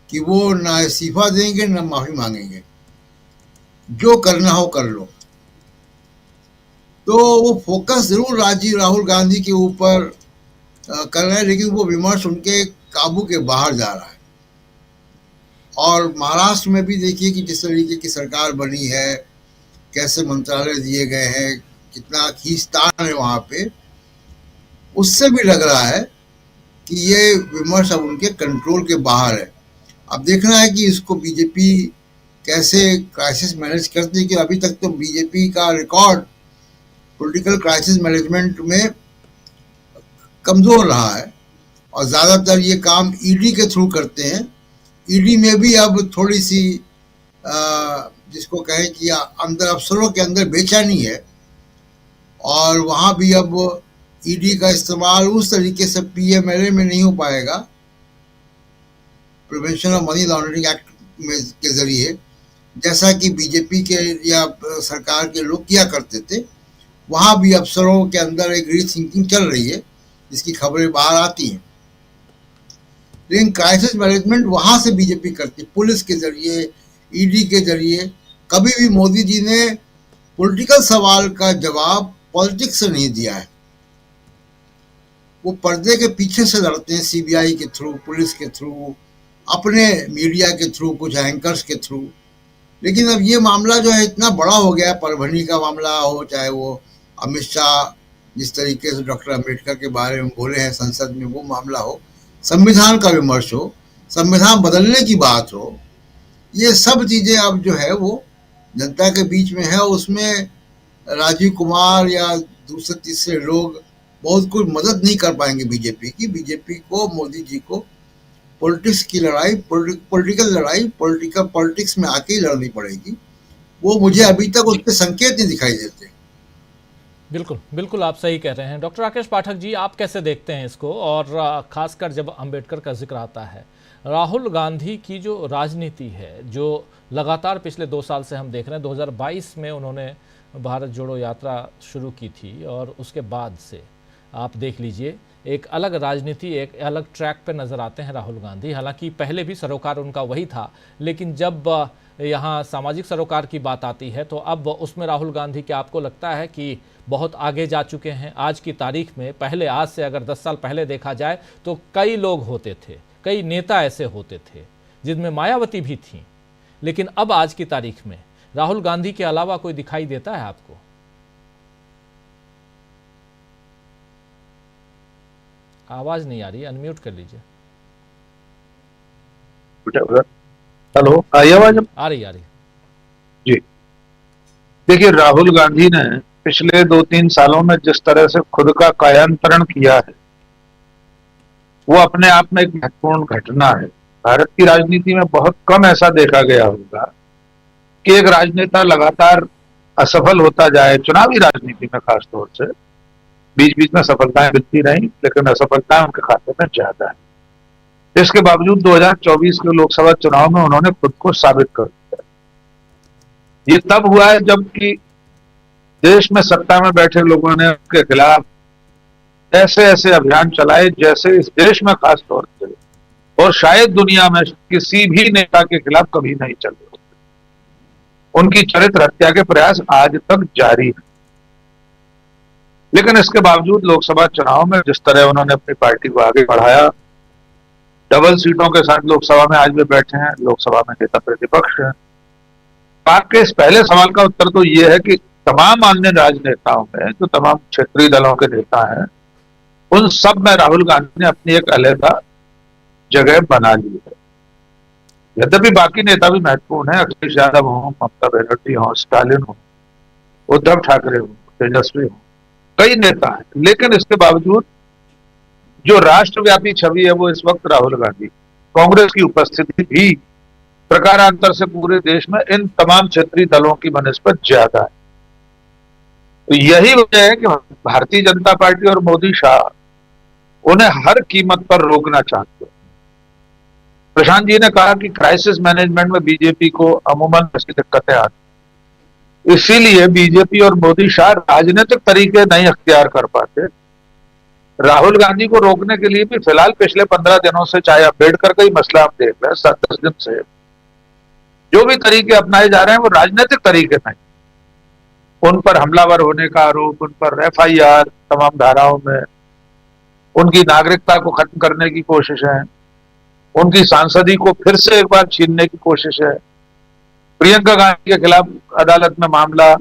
कि वो ना इस्तीफा देंगे ना माफी मांगेंगे, जो करना हो कर लो। तो वो फोकस जरूर राहुल गांधी के ऊपर कर रहे हैं, लेकिन वो विमर्श उनके काबू के बाहर जा रहा है। और महाराष्ट्र में भी देखिए कि जिस तरीके की सरकार बनी है, कैसे मंत्रालय दिए गए हैं, कितना खींचतान है वहां पे, उससे भी लग रहा है कि ये विमर्श अब उनके कंट्रोल के बाहर है। अब देखना है कि इसको बीजेपी कैसे क्राइसिस मैनेज करती है, कि अभी तक तो बीजेपी का रिकॉर्ड पॉलिटिकल क्राइसिस मैनेजमेंट में कमजोर रहा है और ज़्यादातर ये काम ईडी के थ्रू करते हैं। ईडी में भी अब थोड़ी सी जिसको कहें कि अंदर अफसरों के अंदर बेचैनी है और वहाँ भी अब ईडी का इस्तेमाल उस तरीके से पीएमएलए में नहीं हो पाएगा, prevention of money laundering act में के जरिए, जैसा कि बीजेपी के या सरकार के लोग किया करते थे। वहाँ भी अफसरों के अंदर एक रीथिंकिंग चल रही है जिसकी खबरें बाहर आती हैं। लेकिन क्राइसिस मैनेजमेंट वहाँ से बीजेपी करती है, पुलिस के जरिए, ईडी के जरिए। कभी भी मोदी जी ने पॉलिटिकल सवाल का जवाब पॉलिटिक्स से नहीं दिया है। वो पर्दे के पीछे से लड़ते हैं, सीबीआई के थ्रू, पुलिस के थ्रू, अपने मीडिया के थ्रू, कुछ एंकर्स के थ्रू। लेकिन अब ये मामला जो है इतना बड़ा हो गया है, परभनी का मामला हो, चाहे वो अमित शाह जिस तरीके से डॉक्टर अम्बेडकर के बारे में बोले हैं संसद में वो मामला हो, संविधान का विमर्श हो, संविधान बदलने की बात हो, ये सब चीज़ें अब जो है वो जनता के बीच में है। उसमें राजीव कुमार या दूसरे तीसरे लोग बहुत कुछ मदद नहीं कर पाएंगे बीजेपी की। बीजेपी को, मोदी जी को पॉलिटिक्स की लड़ाई, पॉलिटिकल लड़ाई पॉलिटिक्स में आके ही लड़नी पड़ेगी। वो मुझे अभी तक उसके संकेत नहीं दिखाई देते। बिल्कुल बिल्कुल, आप सही कह रहे हैं। डॉक्टर राकेश पाठक जी, आप कैसे देखते हैं इसको? और खासकर जब अंबेडकर का जिक्र आता है, राहुल गांधी की जो राजनीति है, जो लगातार पिछले 2 साल से हम देख रहे हैं, 2022 में उन्होंने भारत जोड़ो यात्रा शुरू की थी और उसके बाद से आप देख लीजिए एक अलग राजनीति, एक अलग ट्रैक पे नज़र आते हैं राहुल गांधी। हालांकि पहले भी सरोकार उनका वही था, लेकिन जब यहाँ सामाजिक सरोकार की बात आती है तो अब उसमें राहुल गांधी, क्या आपको लगता है कि बहुत आगे जा चुके हैं आज की तारीख में? पहले, आज से अगर 10 साल पहले देखा जाए तो कई लोग होते थे, कई नेता ऐसे होते थे जिनमें मायावती भी थी, लेकिन अब आज की तारीख में राहुल गांधी के अलावा कोई दिखाई देता है आपको? आवाज नहीं आ रही, अनम्यूट कर लीजिए। हेलो, आई आवाज? आ रही जी। देखिए, राहुल गांधी ने पिछले 2-3 सालों में जिस तरह से खुद का कायांतरण किया है वो अपने आप में एक महत्वपूर्ण घटना है। भारत की राजनीति में बहुत कम ऐसा देखा गया होगा कि एक राजनेता लगातार असफल होता जाए, चुनावी राजनीति में खासतौर से। बीच बीच में सफलताएं मिलती रही, लेकिन असफलताएं उनके खाते में ज्यादा है। इसके बावजूद 2024 के लोकसभा चुनाव में उन्होंने खुद को साबित कर दिया। ये तब हुआ है जबकि देश में सत्ता में बैठे लोगों ने उनके खिलाफ ऐसे ऐसे अभियान चलाए जैसे इस देश में खासतौर से और शायद दुनिया में किसी भी नेता के खिलाफ कभी नहीं चले। उनकी चरित्र हत्या के प्रयास आज तक जारी है। लेकिन इसके बावजूद लोकसभा चुनाव में जिस तरह उन्होंने अपनी पार्टी को आगे बढ़ाया, डबल सीटों के साथ लोकसभा में आज भी बैठे हैं, लोकसभा में नेता प्रतिपक्ष हैं। पाक के इस पहले सवाल का उत्तर तो ये है कि तमाम अन्य राजनेताओं में जो तमाम क्षेत्रीय दलों के नेता हैं, उन सब में राहुल गांधी ने अपनी एक अलग जगह बना ली है। यद्यपि बाकी नेता भी महत्वपूर्ण है, अखिलेश यादव हो, ममता बनर्जी हो, स्टालिन हो, उद्धव ठाकरे हो, तेजस्वी हो, कई नेता हैं। लेकिन इसके बावजूद जो राष्ट्रव्यापी छवि है वो इस वक्त राहुल गांधी, कांग्रेस की उपस्थिति भी प्रकारांतर से पूरे देश में इन तमाम क्षेत्रीय दलों की बनिस्बत ज्यादा है। तो यही वजह है कि भारतीय जनता पार्टी और मोदी शाह उन्हें हर कीमत पर रोकना चाहते हैं। प्रशांत जी ने कहा कि क्राइसिस मैनेजमेंट में बीजेपी को अमूमन ऐसी दिक्कतें आती, इसीलिए बीजेपी और मोदी शाह राजनीतिक तरीके नहीं अख्तियार कर पाते। राहुल गांधी को रोकने के लिए भी फिलहाल पिछले 15 दिनों से, चाहे अम्बेडकर का ही मसला आप देख रहे हैं, 7-10 दिन से जो भी तरीके अपनाए जा रहे हैं वो राजनीतिक तरीके नहीं। उन पर हमलावर होने का आरोप, उन पर FIR तमाम धाराओं में, उनकी नागरिकता को खत्म करने की कोशिश है, उनकी सांसदी को फिर से एक बार छीनने की कोशिश है, प्रियंका गांधी के खिलाफ अदालत में मामला,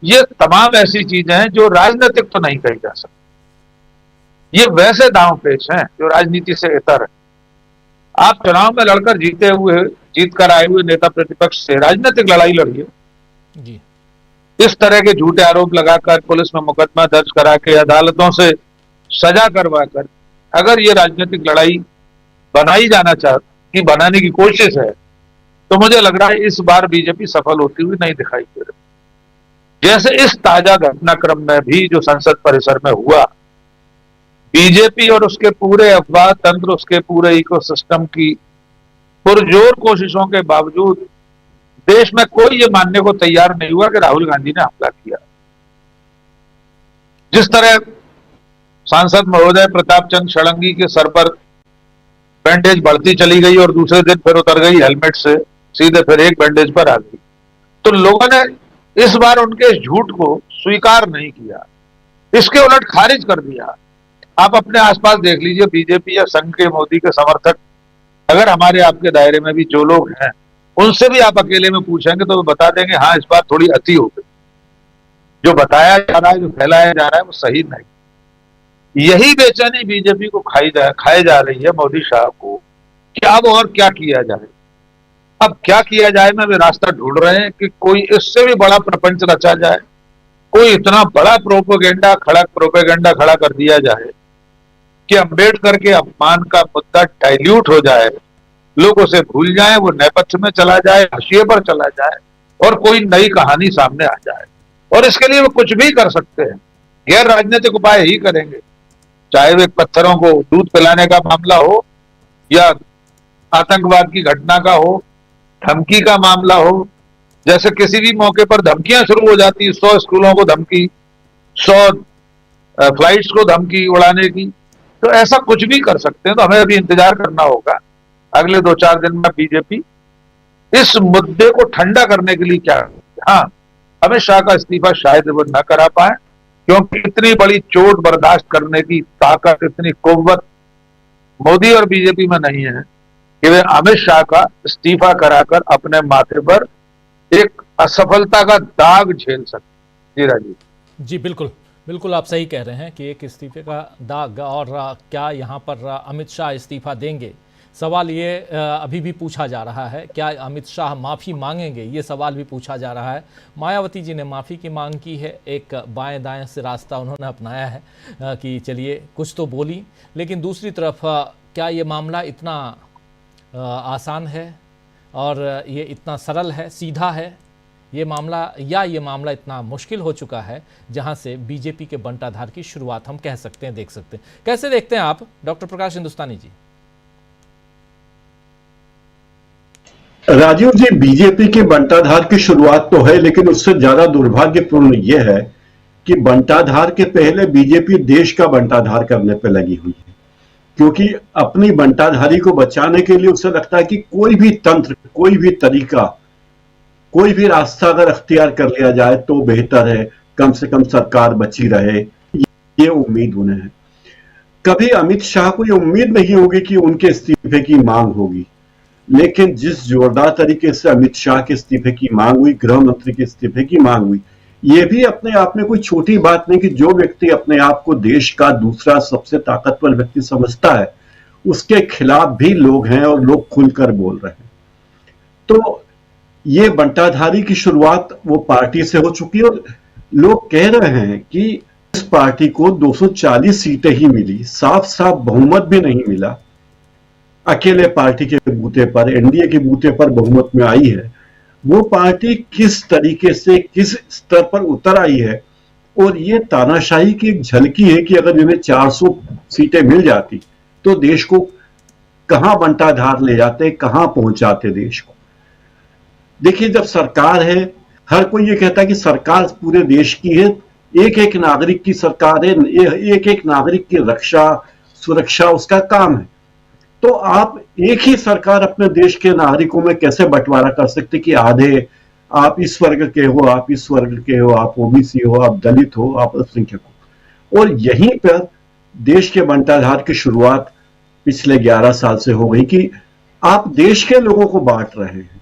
ये तमाम ऐसी चीजें हैं जो राजनीतिक तो नहीं कही जा सकती। ये वैसे दांव पेच हैं जो राजनीति से इतर है। आप चुनाव में लड़कर जीत कर आए हुए नेता प्रतिपक्ष से राजनीतिक लड़ाई लड़िए। जी। इस तरह के झूठे आरोप लगाकर, पुलिस में मुकदमा दर्ज करा के, अदालतों से सजा करवाकर अगर ये राजनीतिक लड़ाई बनाने की कोशिश है, तो मुझे लग रहा है इस बार बीजेपी सफल होती हुई नहीं दिखाई दे रही। जैसे इस ताजा घटनाक्रम में भी जो संसद परिसर में हुआ, बीजेपी और उसके पूरे अफवाह तंत्र, उसके पूरे इकोसिस्टम की पुरजोर कोशिशों के बावजूद देश में कोई ये मानने को तैयार नहीं हुआ कि राहुल गांधी ने हमला किया। जिस तरह सांसद महोदय प्रताप चंद्र षडंगी के सर पर बैंडेज बढ़ती चली गई और दूसरे दिन फिर उतर गई हेलमेट से, सीधे फिर एक बैंडेज पर आ गई, तो लोगों ने इस बार उनके इस झूठ को स्वीकार नहीं किया, इसके उलट खारिज कर दिया। आप अपने आसपास देख लीजिए, बीजेपी या संघ के मोदी के समर्थक अगर हमारे आपके दायरे में भी जो लोग हैं, उनसे भी आप अकेले में पूछेंगे तो वो बता देंगे हाँ इस बार थोड़ी अति हो गई, जो बताया जा रहा है, जो फैलाया जा रहा है वो सही नहीं। यही बेचैनी बीजेपी को खाई जा रही है मोदी शाह को कि अब और क्या किया जाए, अब क्या किया जाए में वे रास्ता ढूंढ रहे हैं कि कोई इससे भी बड़ा प्रपंच रचा जाए, कोई इतना बड़ा प्रोपेगेंडा खड़ा कर दिया जाए कि अंबेडकर के अपमान का मुद्दा डाइल्यूट हो जाए, लोग उसे भूल जाएं, वो नेपथ्य में चला जाए, हाशिए पर चला जाए और कोई नई कहानी सामने आ जाए। और इसके लिए वो कुछ भी कर सकते हैं, गैर राजनीतिक उपाय ही करेंगे, चाहे वे पत्थरों को दूध पिलाने का मामला हो या आतंकवाद की घटना का हो, धमकी का मामला हो। जैसे किसी भी मौके पर धमकियां शुरू हो जाती, 100 स्कूलों को धमकी, 100 फ्लाइट्स को धमकी उड़ाने की, तो ऐसा कुछ भी कर सकते हैं। तो हमें अभी इंतजार करना होगा अगले 2-4 दिन में बीजेपी इस मुद्दे को ठंडा करने के लिए क्या। हाँ, अमित शाह का इस्तीफा शायद वो न करा पाए, क्योंकि इतनी बड़ी चोट बर्दाश्त करने की ताकत, इतनी कुव्वत मोदी और बीजेपी में नहीं है कि वे अमित शाह का इस्तीफा कराकर अपने माथे पर एक असफलता का दाग झेल सकते। जी राजीव जी, बिल्कुल आप सही कह रहे हैं कि एक इस्तीफे का दाग। और क्या यहाँ पर अमित शाह इस्तीफा देंगे, सवाल ये अभी भी पूछा जा रहा है। क्या अमित शाह माफ़ी मांगेंगे, ये सवाल भी पूछा जा रहा है। मायावती जी ने माफ़ी की मांग की है, एक बाएं दाएं से रास्ता उन्होंने अपनाया है कि चलिए कुछ तो बोली, लेकिन दूसरी तरफ क्या ये मामला इतना आसान है और ये इतना सरल है, सीधा है ये मामला, या ये मामला इतना मुश्किल हो चुका है जहां से बीजेपी के बंटाधार की शुरुआत हम कह सकते हैं, देख सकते हैं। कैसे देखते हैं आप डॉक्टर प्रकाश हिंदुस्तानी जी? राजीव जी, बीजेपी के बंटाधार की शुरुआत तो है, लेकिन उससे ज्यादा दुर्भाग्यपूर्ण यह है कि बंटाधार के पहले बीजेपी देश का बंटाधार करने पर लगी हुई है, क्योंकि अपनी बंटाधारी को बचाने के लिए उसे लगता है कि कोई भी तंत्र, कोई भी तरीका, कोई भी रास्ता अगर अख्तियार कर लिया जाए तो बेहतर है, कम से कम सरकार बची रहे, ये उम्मीद उन्हें है। कभी अमित शाह को ये उम्मीद नहीं होगी कि उनके इस्तीफे की मांग होगी, लेकिन जिस जोरदार तरीके से अमित शाह के इस्तीफे की मांग हुई, गृह मंत्री के इस्तीफे की मांग हुई, ये भी अपने आप में कोई छोटी बात नहीं कि जो व्यक्ति अपने आप को देश का दूसरा सबसे ताकतवर व्यक्ति समझता है, उसके खिलाफ भी लोग हैं और लोग खुलकर बोल रहे हैं। तो ये बंटाधारी की शुरुआत वो पार्टी से हो चुकी है और लोग कह रहे हैं कि इस पार्टी को 240 सीटें ही मिली, साफ साफ बहुमत भी नहीं मिला। अकेले पार्टी के बूते पर, एनडीए के बूते पर बहुमत में आई है। वो पार्टी किस तरीके से, किस स्तर पर उतर आई है, और ये तानाशाही की एक झलकी है कि अगर इन्हें 400 सीटें मिल जाती तो देश को कहां बंटाधार ले जाते, कहां पहुंचाते देश को। देखिए, जब सरकार है, हर कोई ये कहता है कि सरकार पूरे देश की है, एक एक नागरिक की सरकार है, एक एक नागरिक की रक्षा सुरक्षा उसका काम है। तो आप एक ही सरकार अपने देश के नागरिकों में कैसे बंटवारा कर सकते कि आधे आप इस वर्ग के हो, आप इस वर्ग के हो, आप ओबीसी हो, आप दलित हो, आप अल्पसंख्यक हो। और यहीं पर देश के बंटाधार की शुरुआत पिछले 11 साल से हो गई कि आप देश के लोगों को बांट रहे हैं।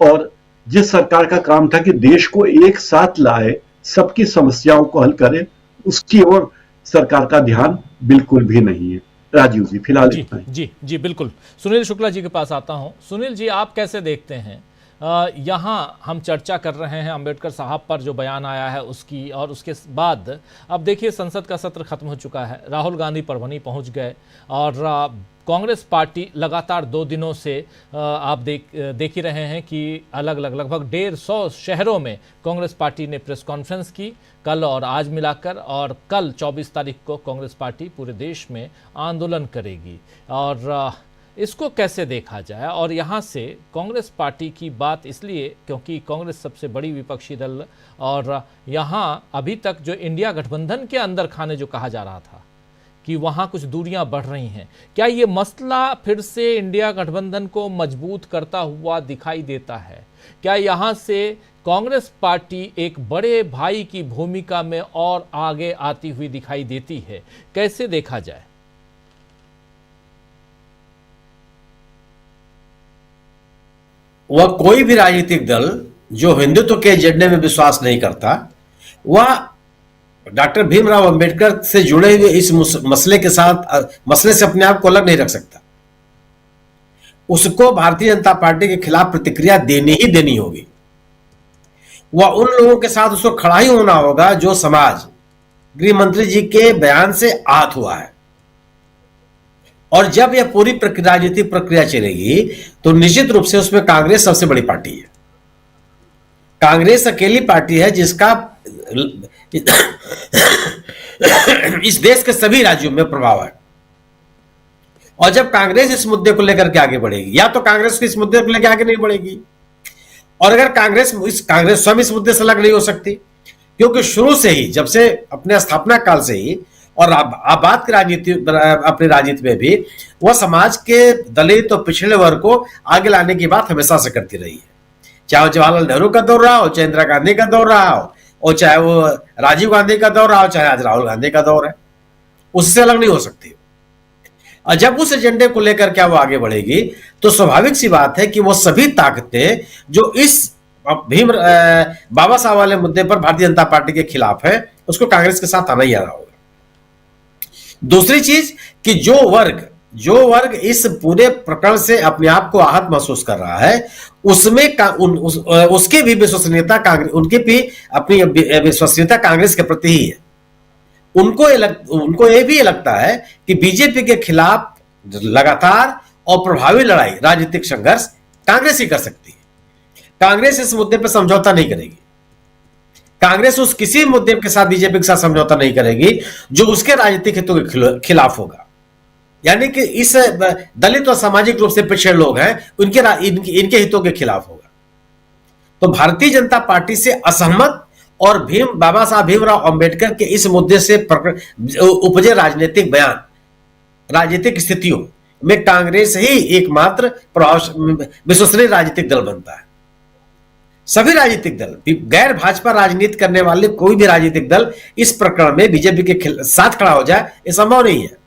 और जिस सरकार का काम था कि देश को एक साथ लाए, सबकी समस्याओं को हल करे, उसकी ओर सरकार का ध्यान बिल्कुल भी नहीं है। राजीव जी, फिलहाल जी जी बिल्कुल। सुनील शुक्ला जी के पास आता हूं। सुनील जी, आप कैसे देखते हैं, यहाँ हम चर्चा कर रहे हैं अंबेडकर साहब पर जो बयान आया है उसकी, और उसके बाद अब देखिए संसद का सत्र खत्म हो चुका है, राहुल गांधी परभनी पहुंच गए, और कांग्रेस पार्टी लगातार 2 दिनों से आप देख ही रहे हैं कि अलग अलग लगभग 150 शहरों में कांग्रेस पार्टी ने प्रेस कॉन्फ्रेंस की, कल और आज मिलाकर, और कल 24 तारीख को कांग्रेस पार्टी पूरे देश में आंदोलन करेगी। और इसको कैसे देखा जाए, और यहाँ से कांग्रेस पार्टी की बात इसलिए क्योंकि कांग्रेस सबसे बड़ी विपक्षी दल, और यहाँ अभी तक जो इंडिया गठबंधन के अंदर खाने जो कहा जा रहा था कि वहाँ कुछ दूरियां बढ़ रही हैं, क्या ये मसला फिर से इंडिया गठबंधन को मजबूत करता हुआ दिखाई देता है? क्या यहाँ से कांग्रेस पार्टी एक बड़े भाई की भूमिका में और आगे आती हुई दिखाई देती है? कैसे देखा जाए? वह कोई भी राजनीतिक दल जो हिंदुत्व के एजेंडे में विश्वास नहीं करता, वह डॉक्टर भीमराव अंबेडकर से जुड़े हुए इस मसले से अपने आप को अलग नहीं रख सकता। उसको भारतीय जनता पार्टी के खिलाफ प्रतिक्रिया देनी ही देनी होगी। वह उन लोगों के साथ उसको खड़ा ही होना होगा जो समाज गृह मंत्री जी के बयान से आहत हुआ है। और जब यह पूरी राजनीतिक प्रक्रिया चलेगी तो निश्चित रूप से उसमें कांग्रेस सबसे बड़ी पार्टी है। कांग्रेस अकेली पार्टी है जिसका इस देश के सभी राज्यों में प्रभाव है। और जब कांग्रेस इस मुद्दे को लेकर के आगे बढ़ेगी, या तो कांग्रेस इस मुद्दे को लेकर आगे नहीं बढ़ेगी, और अगर कांग्रेस स्वयं इस मुद्दे से अलग नहीं हो सकती, क्योंकि शुरू से ही, जब से अपने स्थापना काल से ही और आबाद की राजनीति, अपनी राजनीति में भी वह समाज के दलित और पिछड़े वर्ग को आगे लाने की बात हमेशा से करती रही है। चाहे वो जवाहरलाल नेहरू का दौर रहा हो, चाहे इंदिरा गांधी का दौर रहा हो, और चाहे वो राजीव गांधी का दौर रहा हो, चाहे आज राहुल गांधी का दौर है, उससे अलग नहीं हो सकती। और जब उस एजेंडे को लेकर क्या वो आगे बढ़ेगी तो स्वाभाविक सी बात है कि वो सभी ताकतें जो इस बाबा साहब वाले मुद्दे पर भारतीय जनता पार्टी के खिलाफ है, उसको कांग्रेस के साथ आना ही आना होगा। दूसरी चीज कि जो वर्ग इस पूरे प्रकरण से अपने आप को आहत महसूस कर रहा है, उसमें उसकी भी विश्वसनीयता कांग्रेस, उनकी भी अपनी विश्वसनीयता कांग्रेस के प्रति ही है। उनको ये भी लगता है कि बीजेपी के खिलाफ लगातार और प्रभावी लड़ाई, राजनीतिक संघर्ष कांग्रेस ही कर सकती है। कांग्रेस इस मुद्दे पर समझौता नहीं करेगी। कांग्रेस उस किसी मुद्दे के साथ बीजेपी के साथ समझौता नहीं करेगी जो उसके राजनीतिक हितों के खिलाफ होगा। यानी कि इस दलित और सामाजिक रूप से पिछड़े लोग हैं, इनके हितों के खिलाफ होगा। तो भारतीय जनता पार्टी से असहमत और बाबा साहब भीमराव अंबेडकर के इस मुद्दे से उपजे राजनीतिक बयान, राजनीतिक स्थितियों में कांग्रेस ही एकमात्र विश्वसनीय राजनीतिक दल बनता है। सभी राजनीतिक दल, गैर भाजपा राजनीति करने वाले कोई भी राजनीतिक दल इस प्रकरण में बीजेपी के साथ खड़ा हो जाए, यह संभव नहीं है।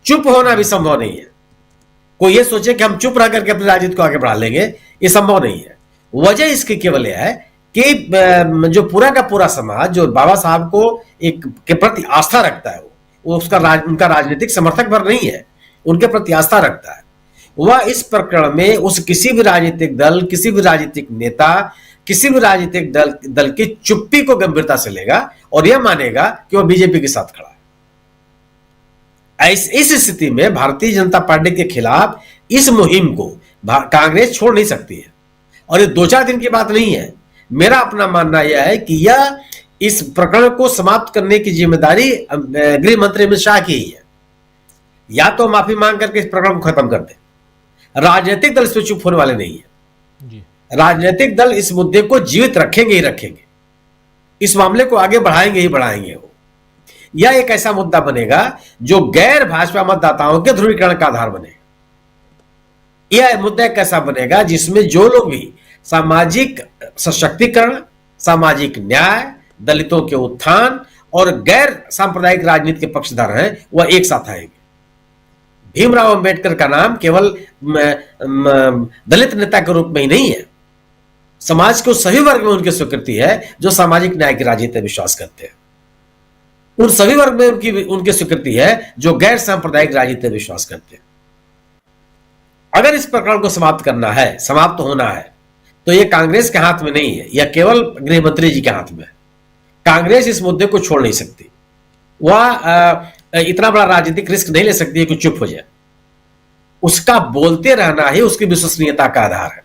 चुप होना भी संभव नहीं है। कोई ये सोचे कि हम चुप रह करके अपनी राजनीति को आगे बढ़ा लेंगे, ये संभव नहीं है। वजह इसकी केवल यह है कि जो पूरा का पूरा समाज जो बाबा साहब को के प्रति आस्था रखता है, वो उनका राजनीतिक समर्थक भर नहीं है, उनके प्रति आस्था रखता है, वह इस प्रकरण में किसी भी राजनीतिक दल, किसी भी राजनीतिक नेता, किसी भी राजनीतिक दल की चुप्पी को गंभीरता से लेगा और यह मानेगा कि वह बीजेपी के साथ खड़ा है। इस स्थिति में भारतीय जनता पार्टी के खिलाफ इस मुहिम को कांग्रेस छोड़ नहीं सकती है। और ये 2-4 दिन की बात नहीं है। मेरा अपना मानना यह है कि यह इस प्रकरण को समाप्त करने की जिम्मेदारी गृह मंत्री अमित शाह की ही है। या तो माफी मांग करके इस प्रकरण को खत्म कर दे। राजनीतिक दल इस पर चुप होने वाले नहीं है। राजनीतिक दल इस मुद्दे को जीवित रखेंगे ही रखेंगे, इस मामले को आगे बढ़ाएंगे ही बढ़ाएंगे। यह एक ऐसा मुद्दा बनेगा जो गैर भाजपा मतदाताओं के ध्रुवीकरण का आधार बनेगा। यह मुद्दा एक ऐसा बनेगा जिसमें जो लोग भी सामाजिक सशक्तिकरण, सामाजिक न्याय, दलितों के उत्थान और गैर सांप्रदायिक राजनीति के पक्षधर हैं, वह एक साथ आएंगे। भीमराव अंबेडकर का नाम केवल दलित नेता के रूप में ही नहीं है, समाज के सभी वर्ग में उनकी स्वीकृति है जो सामाजिक न्याय की राजनीति में विश्वास करते हैं। उन सभी वर्ग में उनकी स्वीकृति है जो गैर सांप्रदायिक राजनीति में विश्वास करते हैं। अगर इस प्रकरण को समाप्त करना है, समाप्त होना है, तो यह कांग्रेस के हाथ में नहीं है, यह केवल गृह मंत्री जी के हाथ में है। कांग्रेस इस मुद्दे को छोड़ नहीं सकती, वह इतना बड़ा राजनीतिक रिस्क नहीं ले सकती है कि चुप हो जाए। उसका बोलते रहना ही उसकी विश्वसनीयता का आधार है।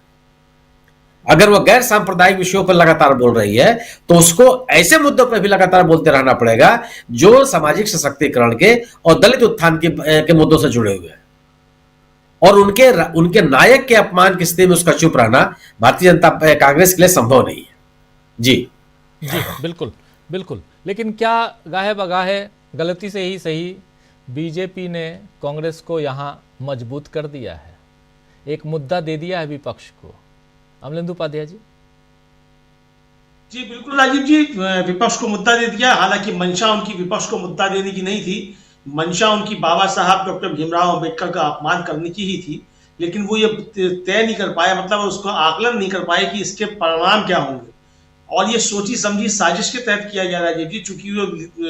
अगर वह गैर सांप्रदायिक विषयों पर लगातार बोल रही है तो उसको ऐसे मुद्दों पर भी लगातार बोलते रहना पड़ेगा जो सामाजिक सशक्तिकरण के और दलित उत्थान के मुद्दों से जुड़े हुए हैं। और उनके नायक के अपमान की स्थिति में उसका चुप रहना भारतीय जनता कांग्रेस के लिए संभव नहीं है। जी बिल्कुल बिल्कुल। लेकिन क्या गाहे बगाहे गलती से ही सही बीजेपी ने कांग्रेस को यहां मजबूत कर दिया है, एक मुद्दा दे दिया है विपक्ष को। अमलेंदु उपाध्याय जी। जी बिल्कुल राजीव जी, विपक्ष को मुद्दा दे दिया। हालांकि मंशा उनकी विपक्ष को मुद्दा देने की नहीं थी, मंशा उनकी बाबा साहब डॉक्टर भीमराव अंबेडकर का अपमान करने की ही थी। लेकिन वो ये तय नहीं कर पाया, मतलब उसको आकलन नहीं कर पाए कि इसके परिणाम क्या होंगे। और ये सोची समझी साजिश के तहत किया गया राजीव जी, चूंकि वो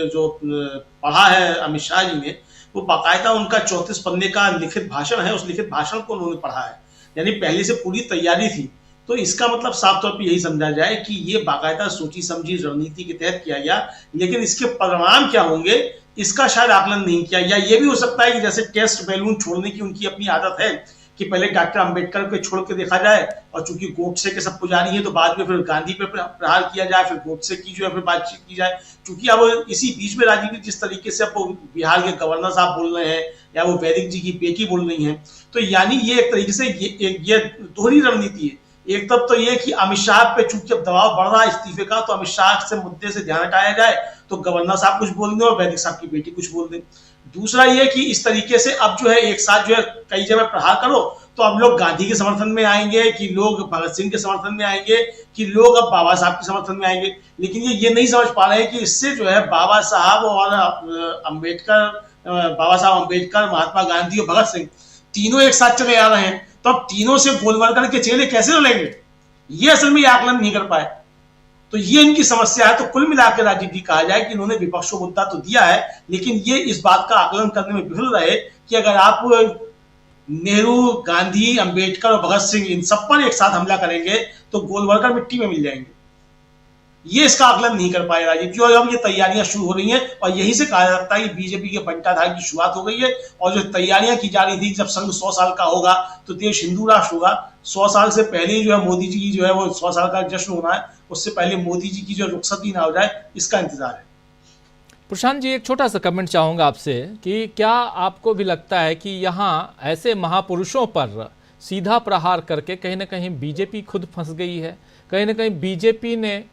जो पढ़ा है अमित शाह जी ने, वो बाकायदा उनका 34 पन्ने का लिखित भाषण है, उस लिखित भाषण को उन्होंने पढ़ा है, यानी पहले से पूरी तैयारी थी। तो इसका मतलब साफ तौर पे यही समझा जाए कि ये बाकायदा सोची समझी रणनीति के तहत किया गया। लेकिन इसके परिणाम क्या होंगे इसका शायद आकलन नहीं किया, या ये भी हो सकता है कि जैसे टेस्ट बैलून छोड़ने की उनकी अपनी आदत है कि पहले डॉक्टर अंबेडकर पे छोड़ के देखा जाए, और चूंकि गोडसे के सब पुजारी है तो बाद में फिर गांधी पे प्रहार किया जाए, फिर गोडसे की जो है फिर बातचीत की जाए। चूंकि अब इसी बीच में राजीव जिस तरीके से अब बिहार के गवर्नर साहब बोल रहे हैं या वो वैदिक जी की बेटी बोल रही हैं, तो यानी ये एक तरीके से ये दोहरी रणनीति है। एक तब तो ये कि अमित शाह पे चूंकि अब दबाव बढ़ रहा है इस्तीफे का, तो अमित शाह से मुद्दे से ध्यान हटाया जाए तो गवर्नर साहब कुछ बोल दें और वैदिक साहब की बेटी कुछ बोल दें। दूसरा ये कि इस तरीके से अब जो है एक साथ जो है कई जगह प्रहार करो, तो अब लोग गांधी के समर्थन में आएंगे कि लोग भगत सिंह के समर्थन में आएंगे कि लोग अब बाबा साहब के समर्थन में आएंगे। लेकिन ये नहीं समझ पा रहे हैं कि इससे जो है बाबा साहब अंबेडकर, महात्मा गांधी और भगत सिंह तीनों एक साथ चले आ रहे हैं, तो अब तीनों से गोलवलकर के चेहरे कैसे लेंगे, ये असल में आकलन नहीं कर पाए। तो ये इनकी समस्या है। तो कुल मिलाकर राजीव जी कहा जाए कि इन्होंने विपक्ष को मुद्दा तो दिया है, लेकिन ये इस बात का आकलन करने में विफल रहे कि अगर आप नेहरू, गांधी, अंबेडकर और भगत सिंह इन सब पर एक साथ हमला करेंगे तो गोलवलकर मिट्टी में मिल जाएंगे। ये इसका आकलन नहीं कर पाए राजीव जी, और अब ये तैयारियां शुरू हो रही हैं, और यही से कहा जाता है कि बीजेपी के बंटाधार की शुरुआत हो गई है। और जो तैयारियां की जा रही थी, जब संघ 100 साल का होगा तो देश हिंदू राष्ट्र होगा, 100 साल से पहले ही जो है मोदी जी की जो है वो 100 साल का जश्न होना है, उससे पहले मोदी जी की जो रुखसती ना हो जाए, इसका इंतजार है। प्रशांत जी, एक छोटा सा कमेंट चाहूँगा आपसे कि क्या आपको भी लगता है कि यहाँ ऐसे महापुरुषों पर सीधा प्रहार करके कहीं ना कहीं बीजेपी खुद फंस गई है? कहीं ना कहीं बीजेपी ने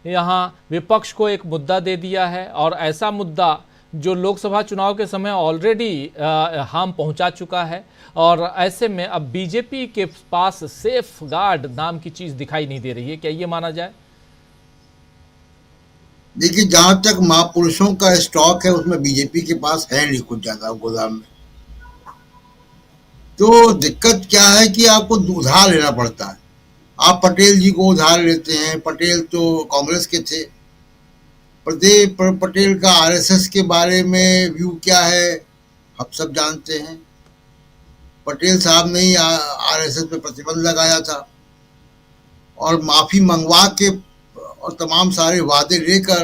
यहाँ विपक्ष को एक मुद्दा दे दिया है, और ऐसा मुद्दा जो लोकसभा चुनाव के समय ऑलरेडी हार्म पहुंचा चुका है, और ऐसे में अब बीजेपी के पास सेफ गार्ड नाम की चीज़ दिखाई नहीं दे रही है। क्या ये माना जाए? देखिए, जहां तक महापुरुषों का स्टॉक है उसमें बीजेपी के पास है नहीं कुछ ज्यादा गोदाम में। तो दिक्कत क्या है कि आपको उधार लेना पड़ता है। आप पटेल जी को उधार लेते हैं, पटेल तो कांग्रेस के थे। पटेल का आरएसएस के बारे में व्यू क्या है हम सब जानते हैं। पटेल साहब ने ही आरएसएस पे प्रतिबंध लगाया था और माफी मंगवा के और तमाम सारे वादे लेकर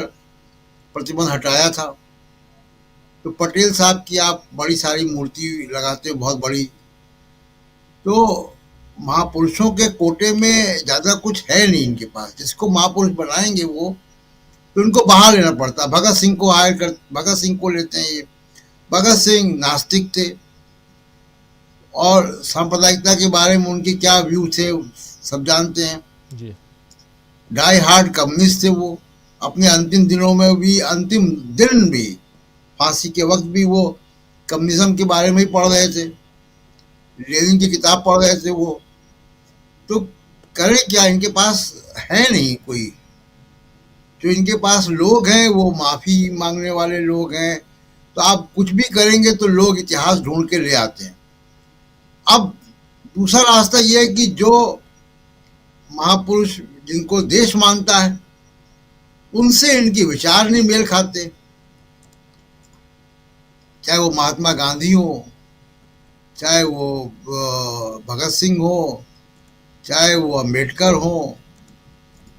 प्रतिबंध हटाया था। तो पटेल साहब की आप बड़ी सारी मूर्ति लगाते हो, बहुत बड़ी। तो महापुरुषों के कोटे में ज्यादा कुछ है नहीं इनके पास। जिसको महापुरुष बनाएंगे वो तो उनको बाहर लेना पड़ता। भगत सिंह को भगत सिंह को लेते हैं। ये भगत सिंह नास्तिक थे और सांप्रदायिकता के बारे में उनके क्या व्यू थे सब जानते हैं जी। डाई हार्ड कम्युनिस्ट थे वो। अपने अंतिम दिनों में भी, अंतिम दिन भी, फांसी के वक्त भी वो कम्युनिज्म के बारे में ही पढ़ रहे थे, लेनिन की किताब पढ़ रहे थे वो। तो करें क्या, इनके पास है नहीं कोई। जो इनके पास लोग हैं वो माफी मांगने वाले लोग हैं, तो आप कुछ भी करेंगे तो लोग इतिहास ढूंढ के ले आते हैं। अब दूसरा रास्ता यह है कि जो महापुरुष जिनको देश मानता है उनसे इनके विचार नहीं मेल खाते, चाहे वो महात्मा गांधी हो, चाहे वो भगत सिंह हो, चाहे वो अम्बेडकर हो,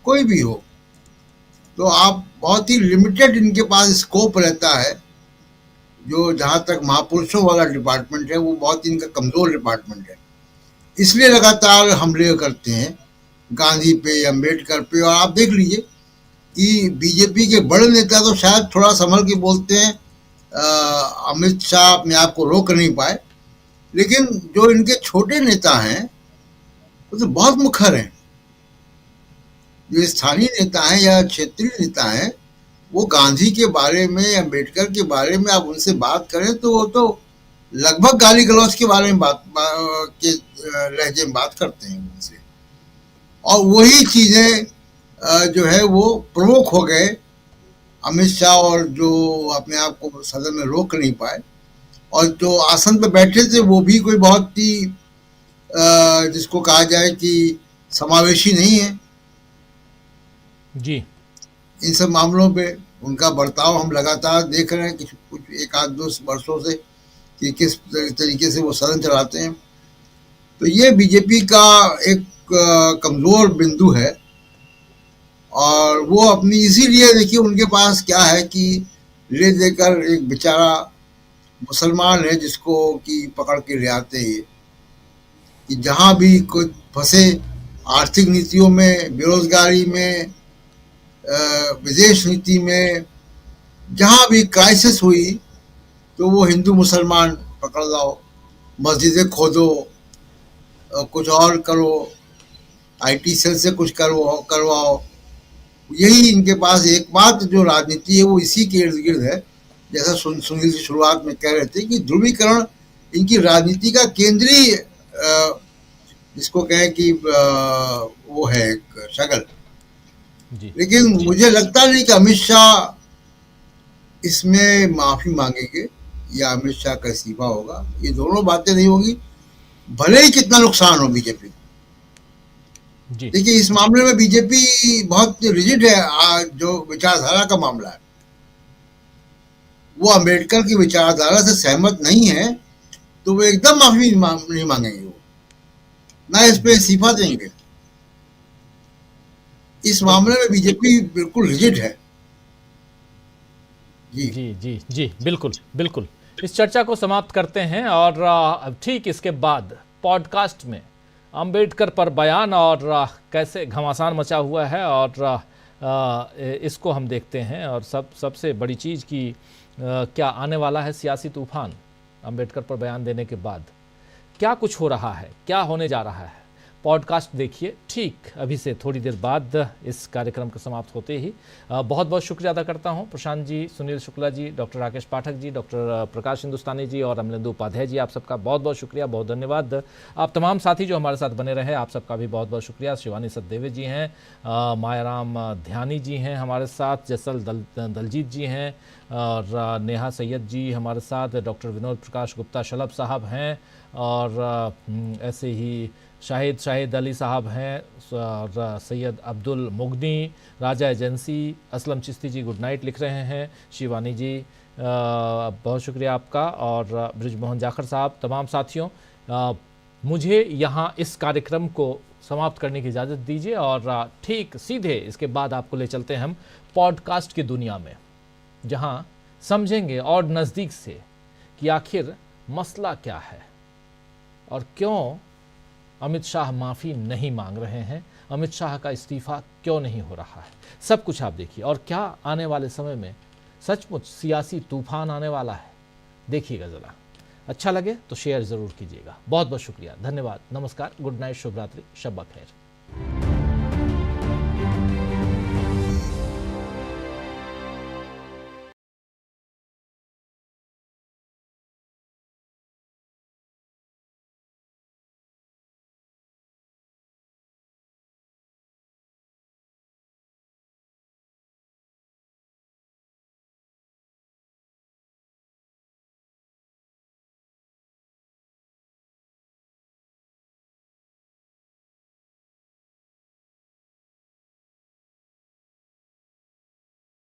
कोई भी हो, तो आप बहुत ही लिमिटेड इनके पास स्कोप रहता है। जो जहाँ तक महापुरुषों वाला डिपार्टमेंट है वो बहुत इनका कमजोर डिपार्टमेंट है, इसलिए लगातार हमले करते हैं गांधी पे, अम्बेडकर पे। और आप देख लीजिए कि बीजेपी के बड़े नेता तो शायद थोड़ा संभल के बोलते हैं, अमित शाह अपने आप को रोक नहीं पाए, लेकिन जो इनके छोटे नेता हैं वो तो बहुत मुखर हैं। जो स्थानीय नेता हैं या क्षेत्रीय नेता हैं वो गांधी के बारे में, अम्बेडकर के बारे में आप उनसे बात करें तो वो तो लगभग गाली गलौज के बारे में के लहजे में बात करते हैं उनसे। और वही चीजें जो है वो प्रमुख हो गए अमित शाह, और जो अपने आप को सदन में रोक नहीं पाए, और जो आसन पर बैठे थे वो भी कोई बहुत ही जिसको कहा जाए कि समावेशी नहीं है जी। इन सब मामलों पे उनका बर्ताव हम लगातार देख रहे हैं कि कुछ एक आध दो वर्षों से कि किस तरीके से वो सदन चलाते हैं। तो ये बीजेपी का एक कमजोर बिंदु है, और वो अपनी इसीलिए देखिए उनके पास क्या है कि ले देकर एक बेचारा मुसलमान है जिसको कि पकड़ के ले आते हैं कि जहाँ भी कोई फंसे आर्थिक नीतियों में, बेरोजगारी में, विदेश नीति में, जहाँ भी क्राइसिस हुई तो वो हिंदू मुसलमान पकड़ लाओ, मस्जिदें खोदो, कुछ और करो, आईटी सेल से कुछ करवाओ। यही इनके पास एकमात्र जो राजनीति है वो इसी के इर्द गिर्द है। जैसा सुनील जी शुरुआत में कह रहे थे कि ध्रुवीकरण इनकी राजनीति का केंद्रीय जिसको कहें कि वो है एक शगल। लेकिन मुझे लगता नहीं कि अमित शाह इसमें माफी मांगेंगे या अमित शाह का इस्तीफा होगा, ये दोनों बातें नहीं होगी, भले ही कितना नुकसान हो बीजेपी। देखिए इस मामले में बीजेपी बहुत रिजिड है। जो विचारधारा का मामला है वो अम्बेडकर की विचारधारा से सहमत नहीं है तो वो एकदम माफी नहीं मांगेंगे, वो ना इस पे इस्तीफा देंगे। इस मामले में बीजेपी बिल्कुल रिजिड है। जी जी जी जी बिल्कुल बिल्कुल। इस चर्चा को समाप्त करते हैं और ठीक इसके बाद पॉडकास्ट में अंबेडकर पर बयान और कैसे घमासान मचा हुआ है और इसको हम देखते हैं। और सबसे बड़ी चीज़ कि क्या आने वाला है सियासी तूफान अंबेडकर पर बयान देने के बाद, क्या कुछ हो रहा है, क्या होने जा रहा है। पॉडकास्ट देखिए ठीक अभी से थोड़ी देर बाद इस कार्यक्रम के समाप्त होते ही। बहुत बहुत शुक्रिया अदा करता हूं प्रशांत जी, सुनील शुक्ला जी, डॉक्टर राकेश पाठक जी, डॉक्टर प्रकाश हिंदुस्तानी जी और अमलेंदु उपाध्याय जी, आप सबका बहुत बहुत शुक्रिया, बहुत धन्यवाद। आप तमाम साथी जो हमारे साथ बने रहे आप सबका भी बहुत बहुत शुक्रिया। शिवानी सचदेवे जी हैं, मायाराम ध्यानी जी हैं हमारे साथ, जसल दलजीत जी हैं और नेहा सैयद जी हमारे साथ, डॉक्टर विनोद प्रकाश गुप्ता शलभ साहब हैं और ऐसे ही शाहिद अली साहब हैं और सैयद अब्दुल मुगनी, राजा एजेंसी, असलम चिश्ती जी गुड नाइट लिख रहे हैं, शिवानी जी बहुत शुक्रिया आपका, और ब्रिजमोहन जाखर साहब, तमाम साथियों मुझे यहाँ इस कार्यक्रम को समाप्त करने की इजाज़त दीजिए और ठीक सीधे इसके बाद आपको ले चलते हैं हम पॉडकास्ट की दुनिया में, जहाँ समझेंगे और नज़दीक से कि आखिर मसला क्या है और क्यों अमित शाह माफ़ी नहीं मांग रहे हैं, अमित शाह का इस्तीफ़ा क्यों नहीं हो रहा है। सब कुछ आप देखिए और क्या आने वाले समय में सचमुच सियासी तूफान आने वाला है, देखिएगा ज़रा। अच्छा लगे तो शेयर ज़रूर कीजिएगा। बहुत बहुत शुक्रिया, धन्यवाद, नमस्कार, गुड नाइट, शुभ रात्रि, शब बखैर।